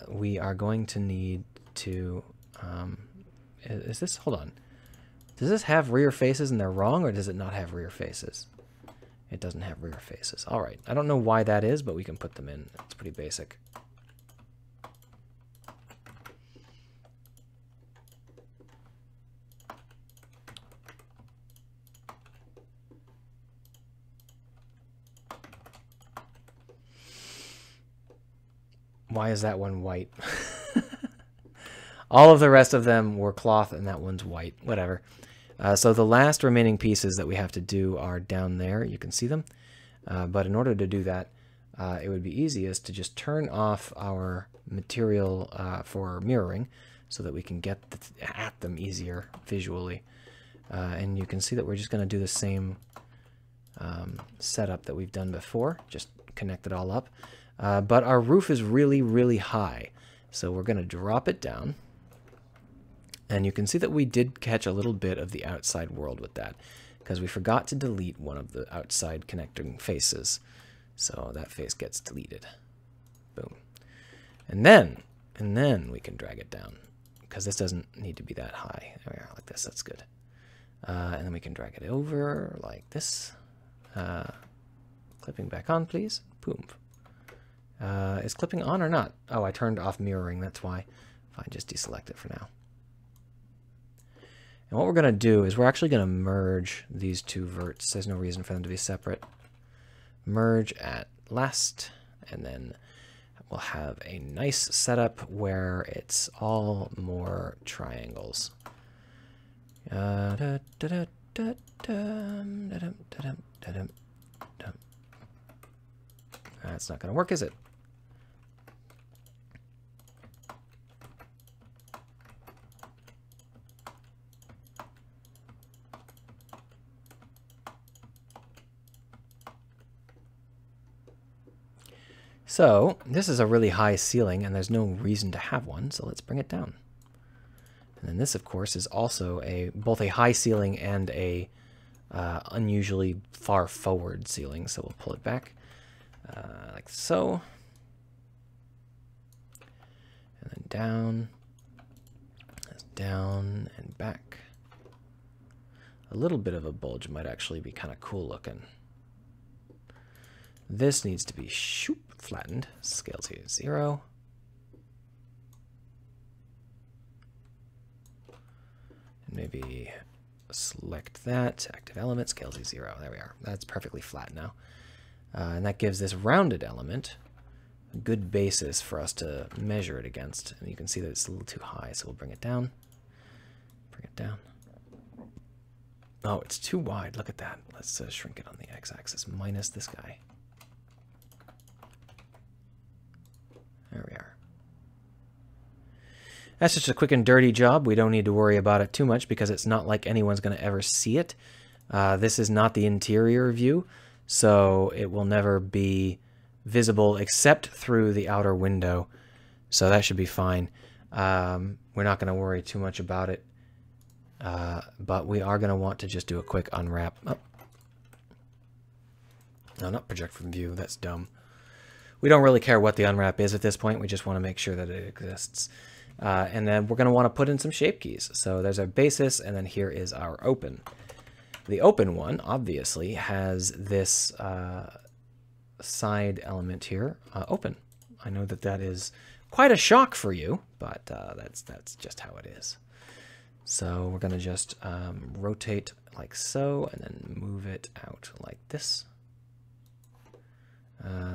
we are going to need to, is this, hold on. Does this have rear faces and they're wrong, or does it not have rear faces? It doesn't have rear faces. All right. I don't know why that is, but we can put them in. It's pretty basic. Why is that one white? All of the rest of them were cloth, and that one's white. Whatever. So the last remaining pieces that we have to do are down there. You can see them. But in order to do that, it would be easiest to just turn off our material for mirroring so that we can get at them easier visually. And you can see that we're just going to do the same setup that we've done before. Just connect it all up. But our roof is really, really high. So we're going to drop it down. And you can see that we did catch a little bit of the outside world with that, because we forgot to delete one of the outside connecting faces. So that face gets deleted. Boom. And then we can drag it down, because this doesn't need to be that high. There we are, like this. That's good. And then we can drag it over like this. Clipping back on, please. Boom. Is clipping on or not? Oh, I turned off mirroring. That's why. Fine, just deselect it for now. And what we're going to do is we're actually going to merge these two verts. There's no reason for them to be separate. Merge at last, and then we'll have a nice setup where it's all more triangles. That's not going to work, is it? So this is a really high ceiling, and there's no reason to have one, so let's bring it down. And then this, of course, is also both a high ceiling and a unusually far forward ceiling, so we'll pull it back like so. And then down and back. A little bit of a bulge might actually be kind of cool looking. This needs to be flattened. Scale to 0. And maybe select that. Active element, scale to 0. There we are. That's perfectly flat now. And that gives this rounded element a good basis for us to measure it against. And you can see that it's a little too high, so we'll bring it down. Bring it down. Oh, it's too wide. Look at that. Let's shrink it on the x-axis minus this guy. There we are. That's just a quick and dirty job. We don't need to worry about it too much because it's not like anyone's going to ever see it. This is not the interior view, so it will never be visible except through the outer window. So that should be fine. We're not going to worry too much about it, but we are going to want to just do a quick unwrap. Oh. No, not project from view. That's dumb. We don't really care what the unwrap is at this point. We just want to make sure that it exists. And then we're going to want to put in some shape keys. So there's our basis, and then here is our open. The open one, obviously, has this side element here, open. I know that that is quite a shock for you, but that's just how it is. So we're going to just rotate like so, and then move it out like this.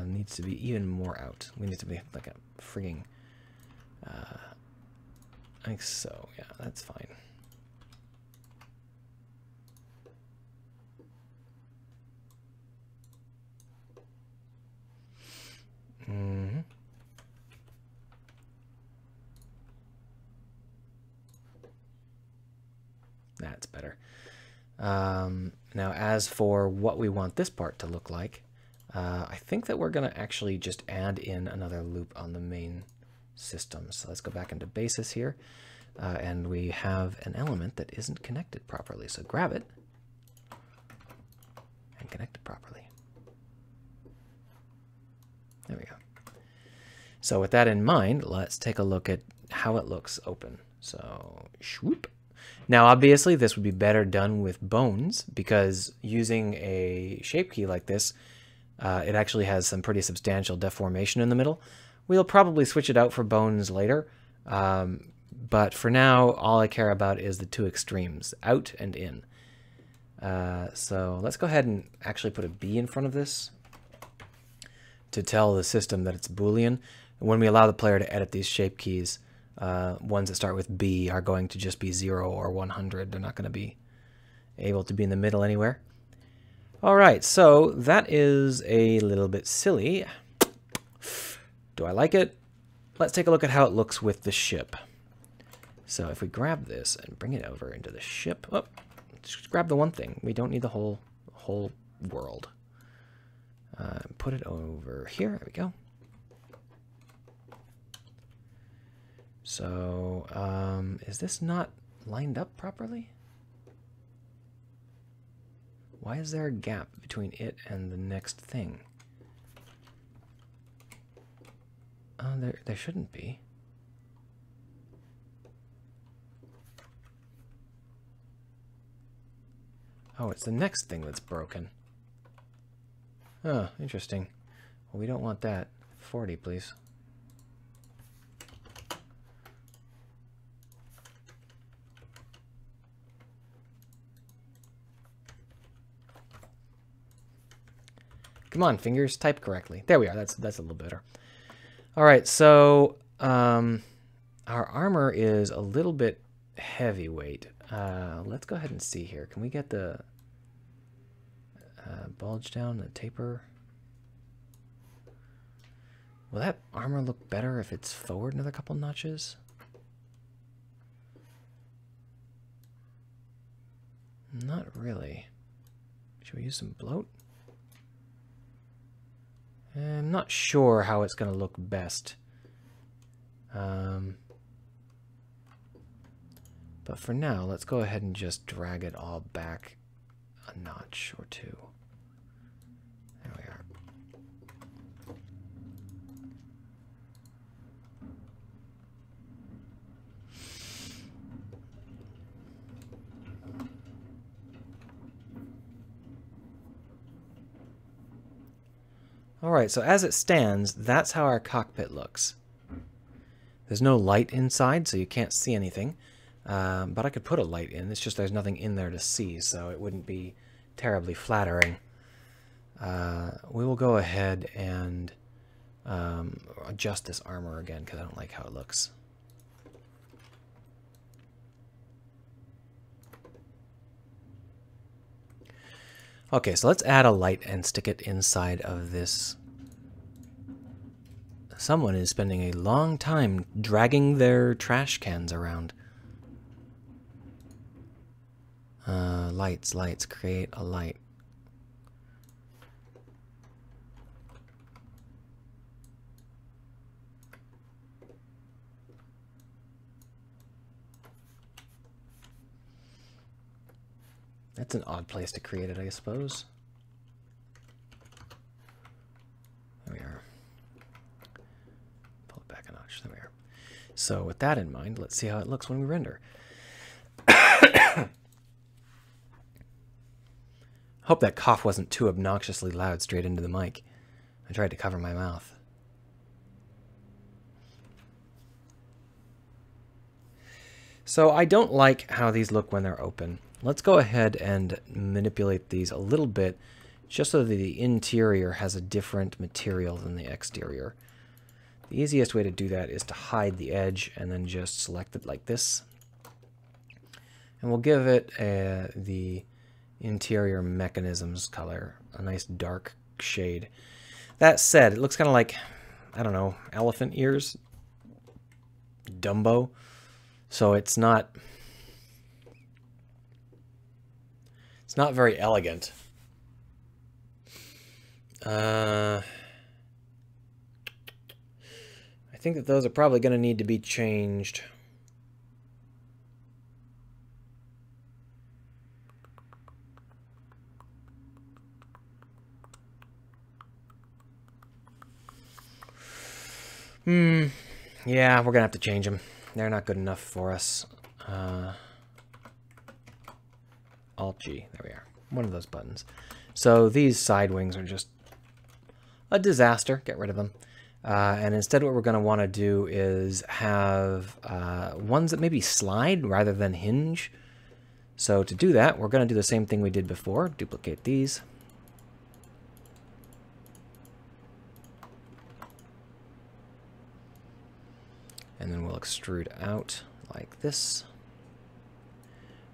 Needs to be even more out. We need to be like a frigging, like so. Yeah, that's fine. Mm-hmm. That's better. Now, as for what we want this part to look like, I think that we're going to actually just add in another loop on the main system. So let's go back into basis here, and we have an element that isn't connected properly. So grab it and connect it properly. There we go. So with that in mind, let's take a look at how it looks open. So, swoop. Now, obviously, this would be better done with bones because using a shape key like this, it actually has some pretty substantial deformation in the middle. We'll probably switch it out for bones later, but for now, all I care about is the two extremes, out and in. So let's go ahead and actually put a B in front of this to tell the system that it's Boolean. When we allow the player to edit these shape keys, ones that start with B are going to just be 0 or 100. They're not going to be able to be in the middle anywhere. All right, so that is a little bit silly. Do I like it? Let's take a look at how it looks with the ship. So if we grab this and bring it over into the ship, oh, just grab the one thing. We don't need the whole world. Put it over here. There we go. So, is this not lined up properly? Why is there a gap between it and the next thing? There shouldn't be. Oh, it's the next thing that's broken. Oh, interesting. Well, we don't want that. 40, please. Come on, fingers, type correctly. There we are. That's a little better. All right, so our armor is a little bit heavyweight. Let's go ahead and see here. Can we get the bulge down, the taper? Will that armor look better if it's forward another couple notches? Not really. Should we use some bloat? I'm not sure how it's going to look best. But for now, let's go ahead and just drag it all back a notch or two. There we are. All right, so as it stands, that's how our cockpit looks. There's no light inside, so you can't see anything. But I could put a light in. It's just there's nothing in there to see, so it wouldn't be terribly flattering. We will go ahead and adjust this armor again because I don't like how it looks. Okay, so let's add a light and stick it inside of this. Someone is spending a long time dragging their trash cans around. Lights, create a light. That's an odd place to create it, I suppose. There we are. Pull it back a notch. There we are. So with that in mind, let's see how it looks when we render. Hope that cough wasn't too obnoxiously loud straight into the mic. I tried to cover my mouth. So I don't like how these look when they're open. Let's go ahead and manipulate these a little bit just so that the interior has a different material than the exterior. The easiest way to do that is to hide the edge and then just select it like this. And we'll give it the interior mechanisms color, a nice dark shade. That said, it looks kind of like, I don't know, elephant ears, Dumbo. So it's not very elegant. I think that those are probably going to need to be changed. Yeah, we're gonna have to change them. They're not good enough for us. Alt-G, there we are. One of those buttons. So these side wings are just a disaster. Get rid of them. And instead what we're going to want to do is have ones that maybe slide rather than hinge. So to do that, we're going to do the same thing we did before. Duplicate these. And then we'll extrude out like this.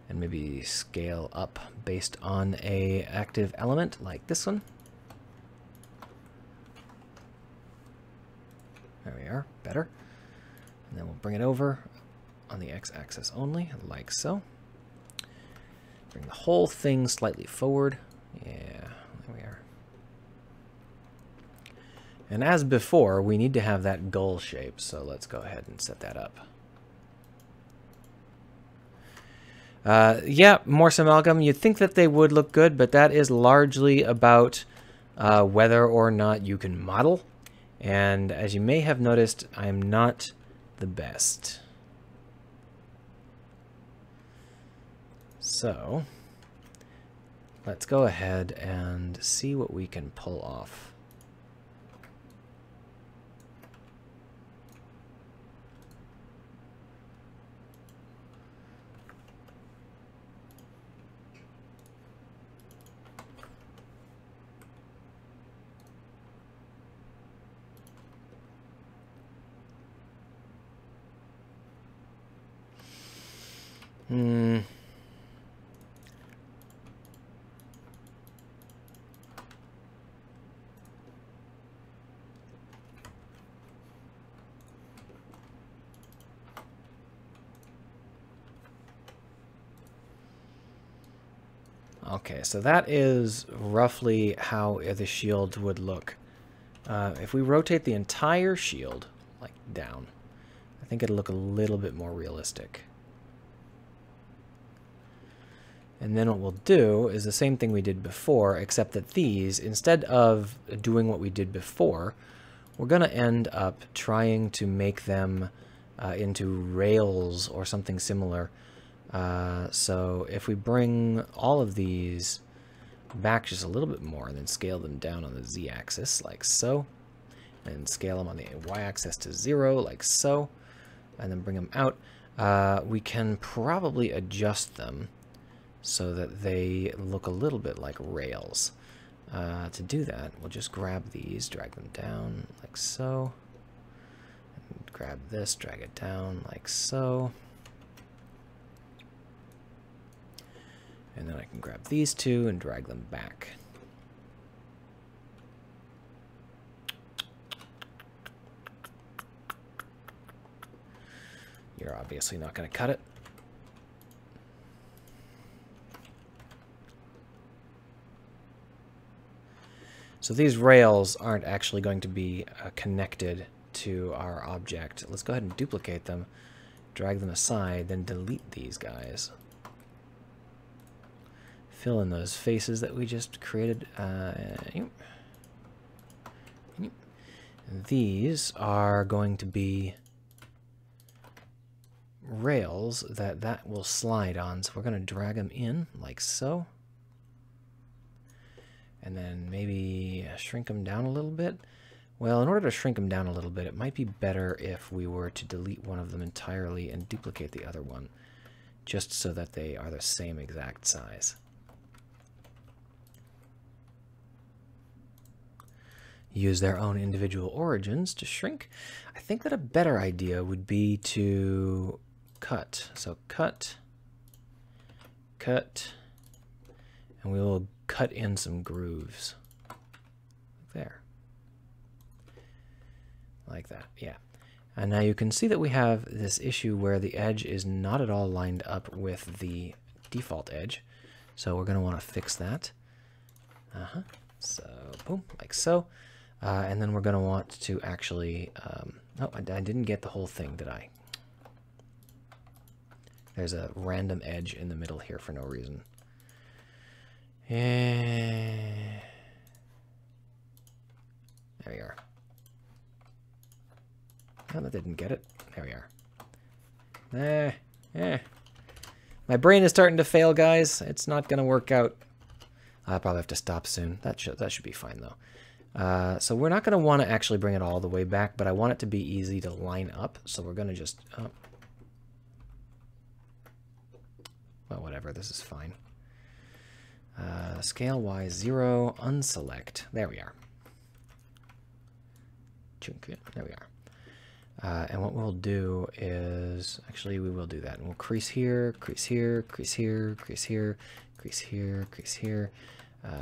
And maybe scale up based on a active element like this one. There we are, better. And then we'll bring it over on the x-axis only, like so. Bring the whole thing slightly forward. Yeah, there we are. And as before, we need to have that gull shape, so let's go ahead and set that up. Yeah, Morse amalgam, you'd think that they would look good, but that is largely about whether or not you can model. And as you may have noticed, I'm not the best. So, let's go ahead and see what we can pull off. Okay, so that is roughly how the shield would look. If we rotate the entire shield, like down, I think it'll look a little bit more realistic. And then what we'll do is the same thing we did before, except that these, instead of doing what we did before, we're going to end up trying to make them into rails or something similar. So if we bring all of these back just a little bit more and then scale them down on the z-axis like so, and scale them on the y-axis to 0 like so, and then bring them out, we can probably adjust them so that they look a little bit like rails. To do that, we'll just grab these, drag them down like so, and grab this, drag it down like so. And then I can grab these two and drag them back. You're obviously not going to cut it. So these rails aren't actually going to be connected to our object. Let's go ahead and duplicate them, drag them aside, then delete these guys. Fill in those faces that we just created. These are going to be rails that will slide on. So we're going to drag them in like so. And then maybe shrink them down a little bit. Well, in order to shrink them down a little bit, it might be better if we were to delete one of them entirely and duplicate the other one, just so that they are the same exact size. Use their own individual origins to shrink. I think that a better idea would be to cut. So cut, cut, and we will cut in some grooves. There. Like that, yeah. And now you can see that we have this issue where the edge is not at all lined up with the default edge. So we're going to want to fix that. So, boom, like so. And then we're going to want to actually... oh, I didn't get the whole thing, did I? There's a random edge in the middle here for no reason. There we are. Oh, that didn't get it. There we are. My brain is starting to fail, guys. It's not going to work out. I'll probably have to stop soon. That should be fine, though. So we're not going to want to actually bring it all the way back, but I want it to be easy to line up. So we're going to just... well, whatever. This is fine. Scale Y0, unselect. There we are. There we are. And what we'll do is, actually we will do that. And we'll crease here, crease here, crease here, crease here, crease here, crease here.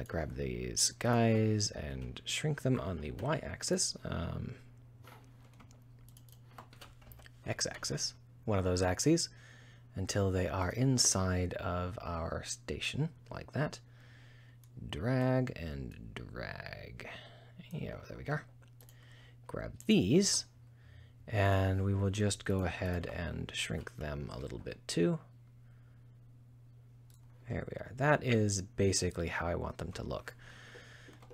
Grab these guys and shrink them on the Y-axis. X-axis, one of those axes, until they are inside of our station, like that. Drag and drag. Yeah, there we go. Grab these, and we will just go ahead and shrink them a little bit too. There we are. That is basically how I want them to look.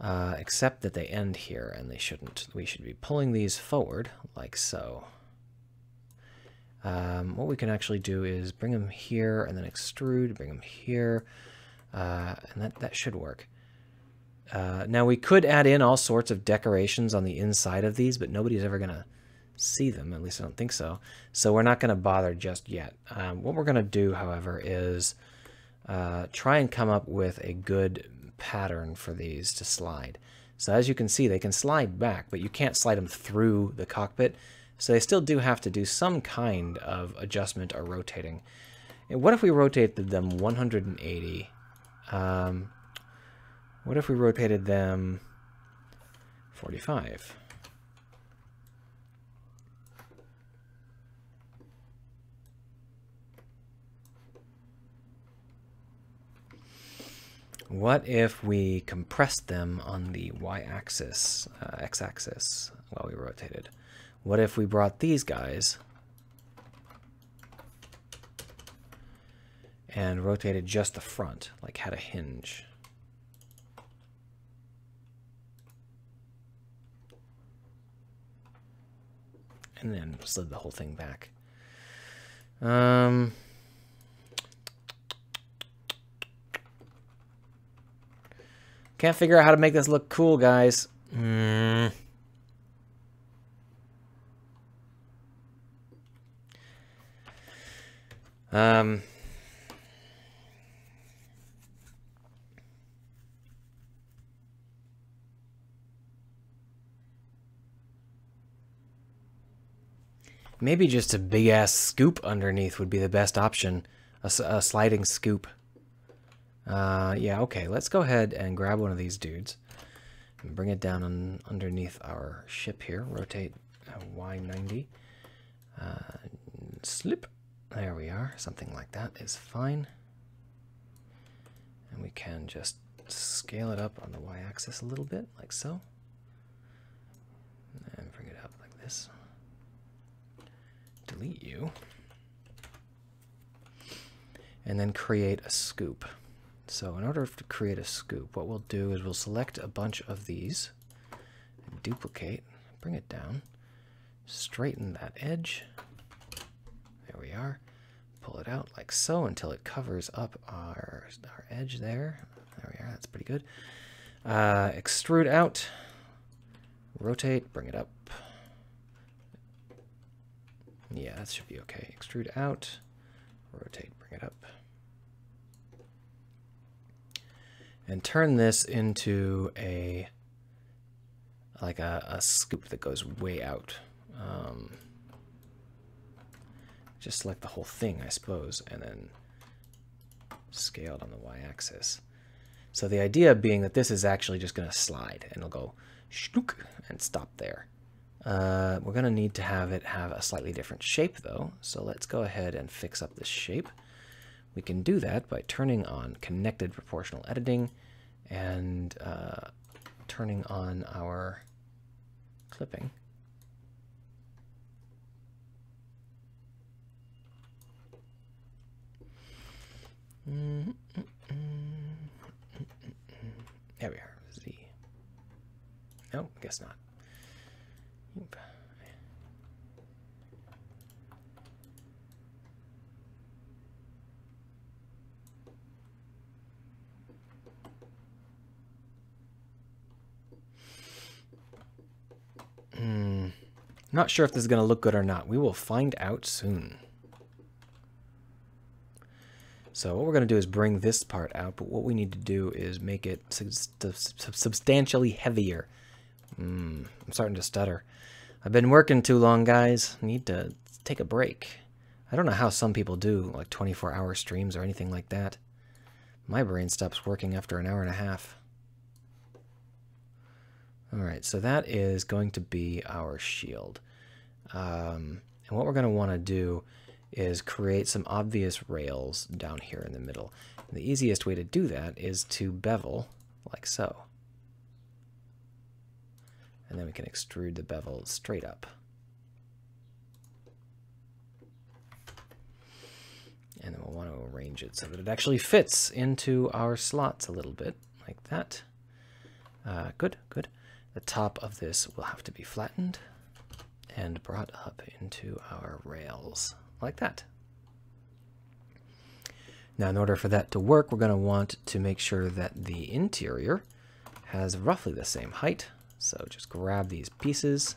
Except that they end here, and they shouldn't. We should be pulling these forward, like so. What we can actually do is bring them here, and then extrude, bring them here, and that should work. Now we could add in all sorts of decorations on the inside of these, but nobody's ever going to see them, at least I don't think so. So we're not going to bother just yet. What we're going to do, however, is try and come up with a good pattern for these to slide. So as you can see, they can slide back, but you can't slide them through the cockpit. So they still do have to do some kind of adjustment or rotating. And what if we rotated them 180? What if we rotated them 45? What if we compressed them on the y-axis, x-axis, while we rotated? What if we brought these guys and rotated just the front, like had a hinge? And then slid the whole thing back. Can't figure out how to make this look cool, guys. Maybe just a big-ass scoop underneath would be the best option. A sliding scoop. Yeah, okay. Let's go ahead and grab one of these dudes and bring it down underneath our ship here. Rotate Y90. Slip. There we are. Something like that is fine. And we can just scale it up on the Y-axis a little bit, like so. And bring it up like this. Delete you. And then create a scoop. So in order to create a scoop, what we'll do is we'll select a bunch of these, and duplicate, bring it down, straighten that edge. There we are. Pull it out like so until it covers up our edge there. There we are. That's pretty good. Extrude out, rotate, bring it up. Yeah, that should be okay. Extrude out, rotate, bring it up. And turn this into a scoop that goes way out. Just select the whole thing, I suppose, and then scale it on the y-axis. So the idea being that this is actually just going to slide, and it'll go shtook and stop there. We're going to need to have it have a slightly different shape, though. So let's go ahead and fix up this shape. We can do that by turning on connected proportional editing and turning on our clipping. There we are. Z. No, I guess not. Not sure if this is going to look good or not. We will find out soon. So what we're going to do is bring this part out, but what we need to do is make it substantially heavier. I'm starting to stutter. I've been working too long, guys. I need to take a break. I don't know how some people do, like 24-hour streams or anything like that. My brain stops working after an hour and a half. Alright, so that is going to be our shield. And what we're going to want to do is create some obvious rails down here in the middle. And the easiest way to do that is to bevel, like so. And then we can extrude the bevel straight up. And then we'll want to arrange it so that it actually fits into our slots a little bit, like that. Good, good. The top of this will have to be flattened and brought up into our rails, like that. Now, in order for that to work, we're going to want to make sure that the interior has roughly the same height. So just grab these pieces.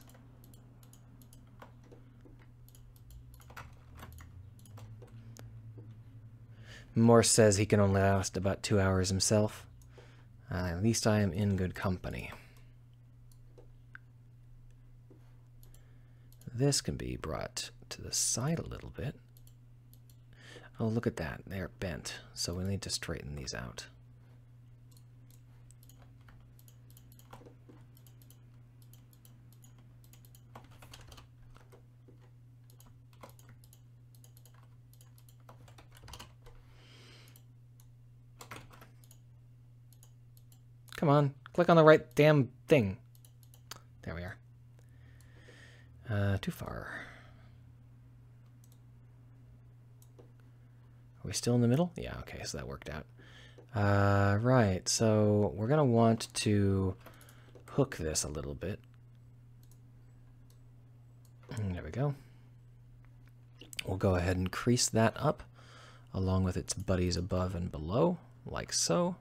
Morse says he can only last about 2 hours himself. At least I am in good company. This can be brought to the side a little bit. Oh, look at that. They're bent. So we need to straighten these out. Come on, click on the right damn thing. There we are. Too far. Are we still in the middle? Yeah, okay, so that worked out. Right, so we're going to want to hook this a little bit. There we go. We'll go ahead and crease that up along with its buddies above and below, like so.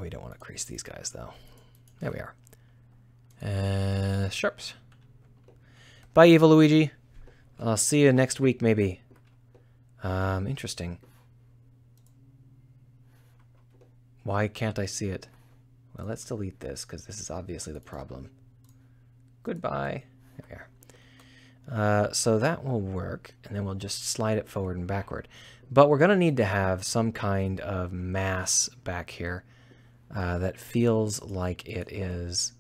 We don't want to crease these guys, though. There we are. Sharps. Bye, Evil Luigi. I'll see you next week, maybe. Interesting. Why can't I see it? Well, let's delete this, because this is obviously the problem. Goodbye. There we are. So that will work, and then we'll just slide it forward and backward. But we're going to need to have some kind of mass back here. That feels like it is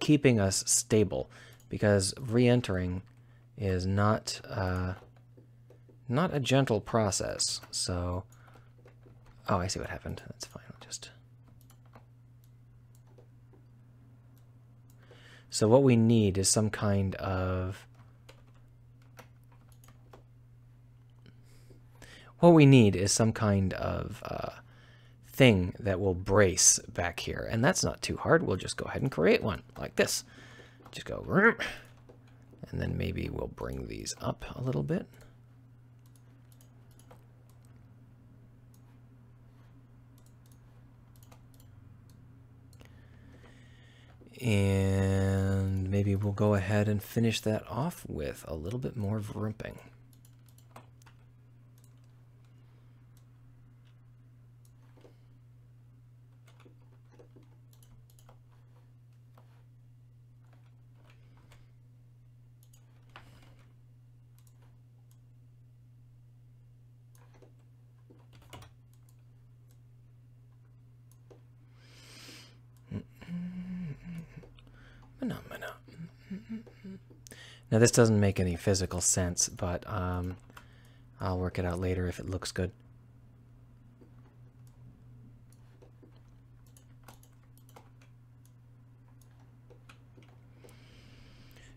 keeping us stable, because re-entering is not a gentle process. So, oh, I see what happened. That's fine. So what we need is some kind of thing that will brace back here, and that's not too hard. We'll just go ahead and create one like this. Just go, and then maybe we'll bring these up a little bit. And maybe we'll go ahead and finish that off with a little bit more vrimping. Now this doesn't make any physical sense, but I'll work it out later if it looks good.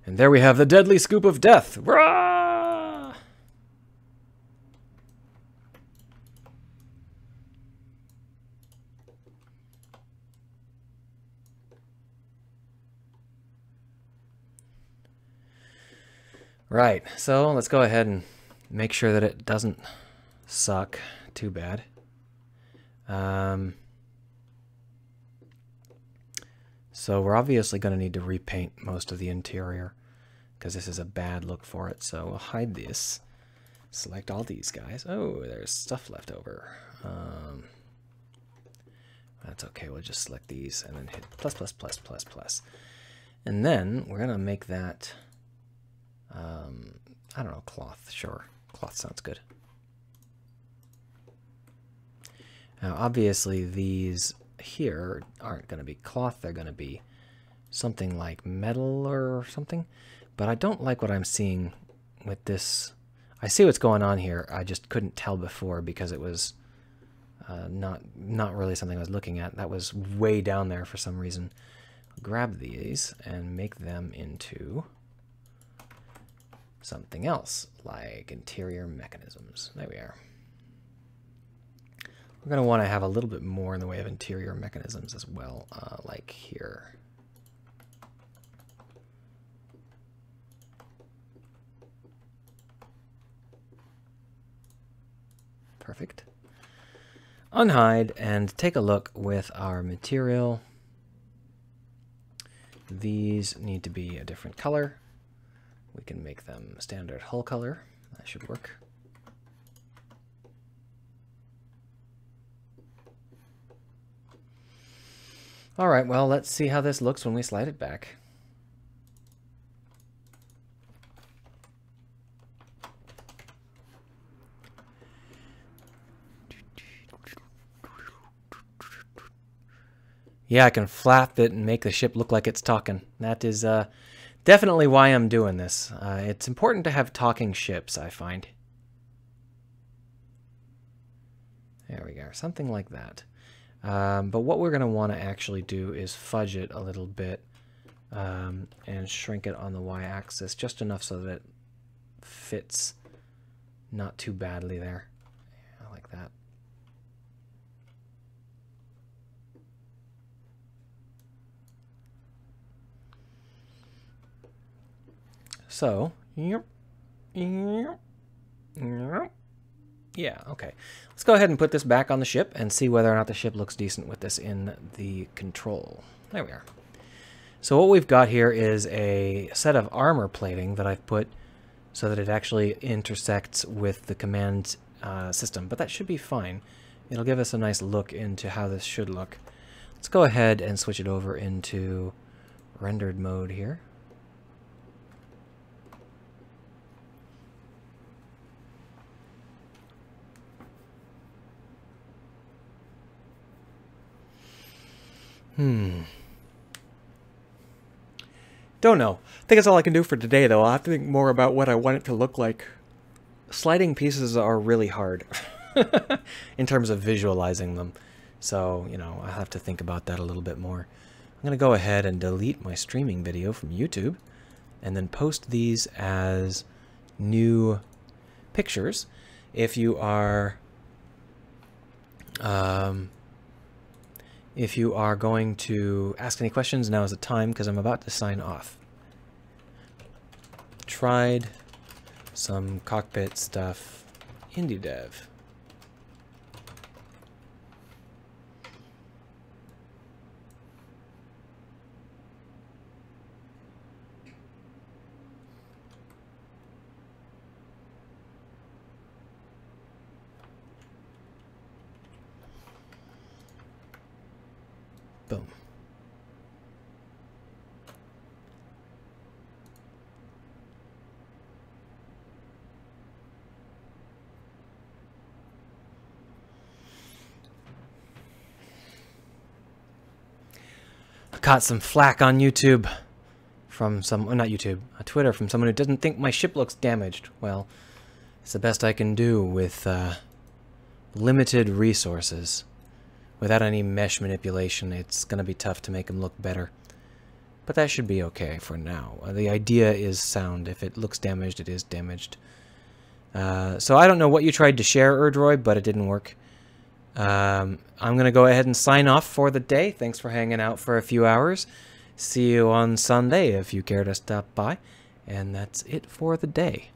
And there we have the deadly scoop of death. Rah! Right, so let's go ahead and make sure that it doesn't suck too bad. So we're obviously going to need to repaint most of the interior because this is a bad look for it. So we'll hide this. Select all these guys. Oh, there's stuff left over. That's okay. We'll just select these and then hit plus, plus, plus, plus, plus. And then we're going to make that, I don't know, cloth. Sure. Cloth sounds good. Now, obviously, these here aren't going to be cloth. They're going to be something like metal or something. But I don't like what I'm seeing with this. I see what's going on here. I just couldn't tell before because it was not really something I was looking at. That was way down there for some reason. I'll grab these and make them into something else, like interior mechanisms. There we are. We're going to want to have a little bit more in the way of interior mechanisms as well, like here. Perfect. Unhide and take a look with our material. These need to be a different color. We can make them standard hull color. That should work. All right, well, let's see how this looks when we slide it back. Yeah, I can flap it and make the ship look like it's talking. That is definitely why I'm doing this. It's important to have talking ships, I find. There we go, something like that. But what we're going to want to actually do is fudge it a little bit and shrink it on the y-axis just enough so that it fits not too badly there. Yeah, like that. So, yeah, okay. Let's go ahead and put this back on the ship and see whether or not the ship looks decent with this in the control. There we are. So what we've got here is a set of armor plating that I've put so that it actually intersects with the command system, but that should be fine. It'll give us a nice look into how this should look. Let's go ahead and switch it over into rendered mode here. Don't know. I think that's all I can do for today, though. I'll have to think more about what I want it to look like. Sliding pieces are really hard in terms of visualizing them. So, you know, I'll have to think about that a little bit more. I'm going to go ahead and delete my streaming video from YouTube and then post these as new pictures. If you are going to ask any questions, now is the time because I'm about to sign off. Tried some cockpit stuff, indie dev. Boom. I caught some flack on YouTube from some, well, not YouTube, Twitter, from someone who doesn't think my ship looks damaged. Well, it's the best I can do with limited resources. Without any mesh manipulation, it's going to be tough to make them look better. But that should be okay for now. The idea is sound. If it looks damaged, it is damaged. So I don't know what you tried to share, Erdroid, but it didn't work. I'm going to go ahead and sign off for the day. Thanks for hanging out for a few hours. See you on Sunday if you care to stop by. And that's it for the day.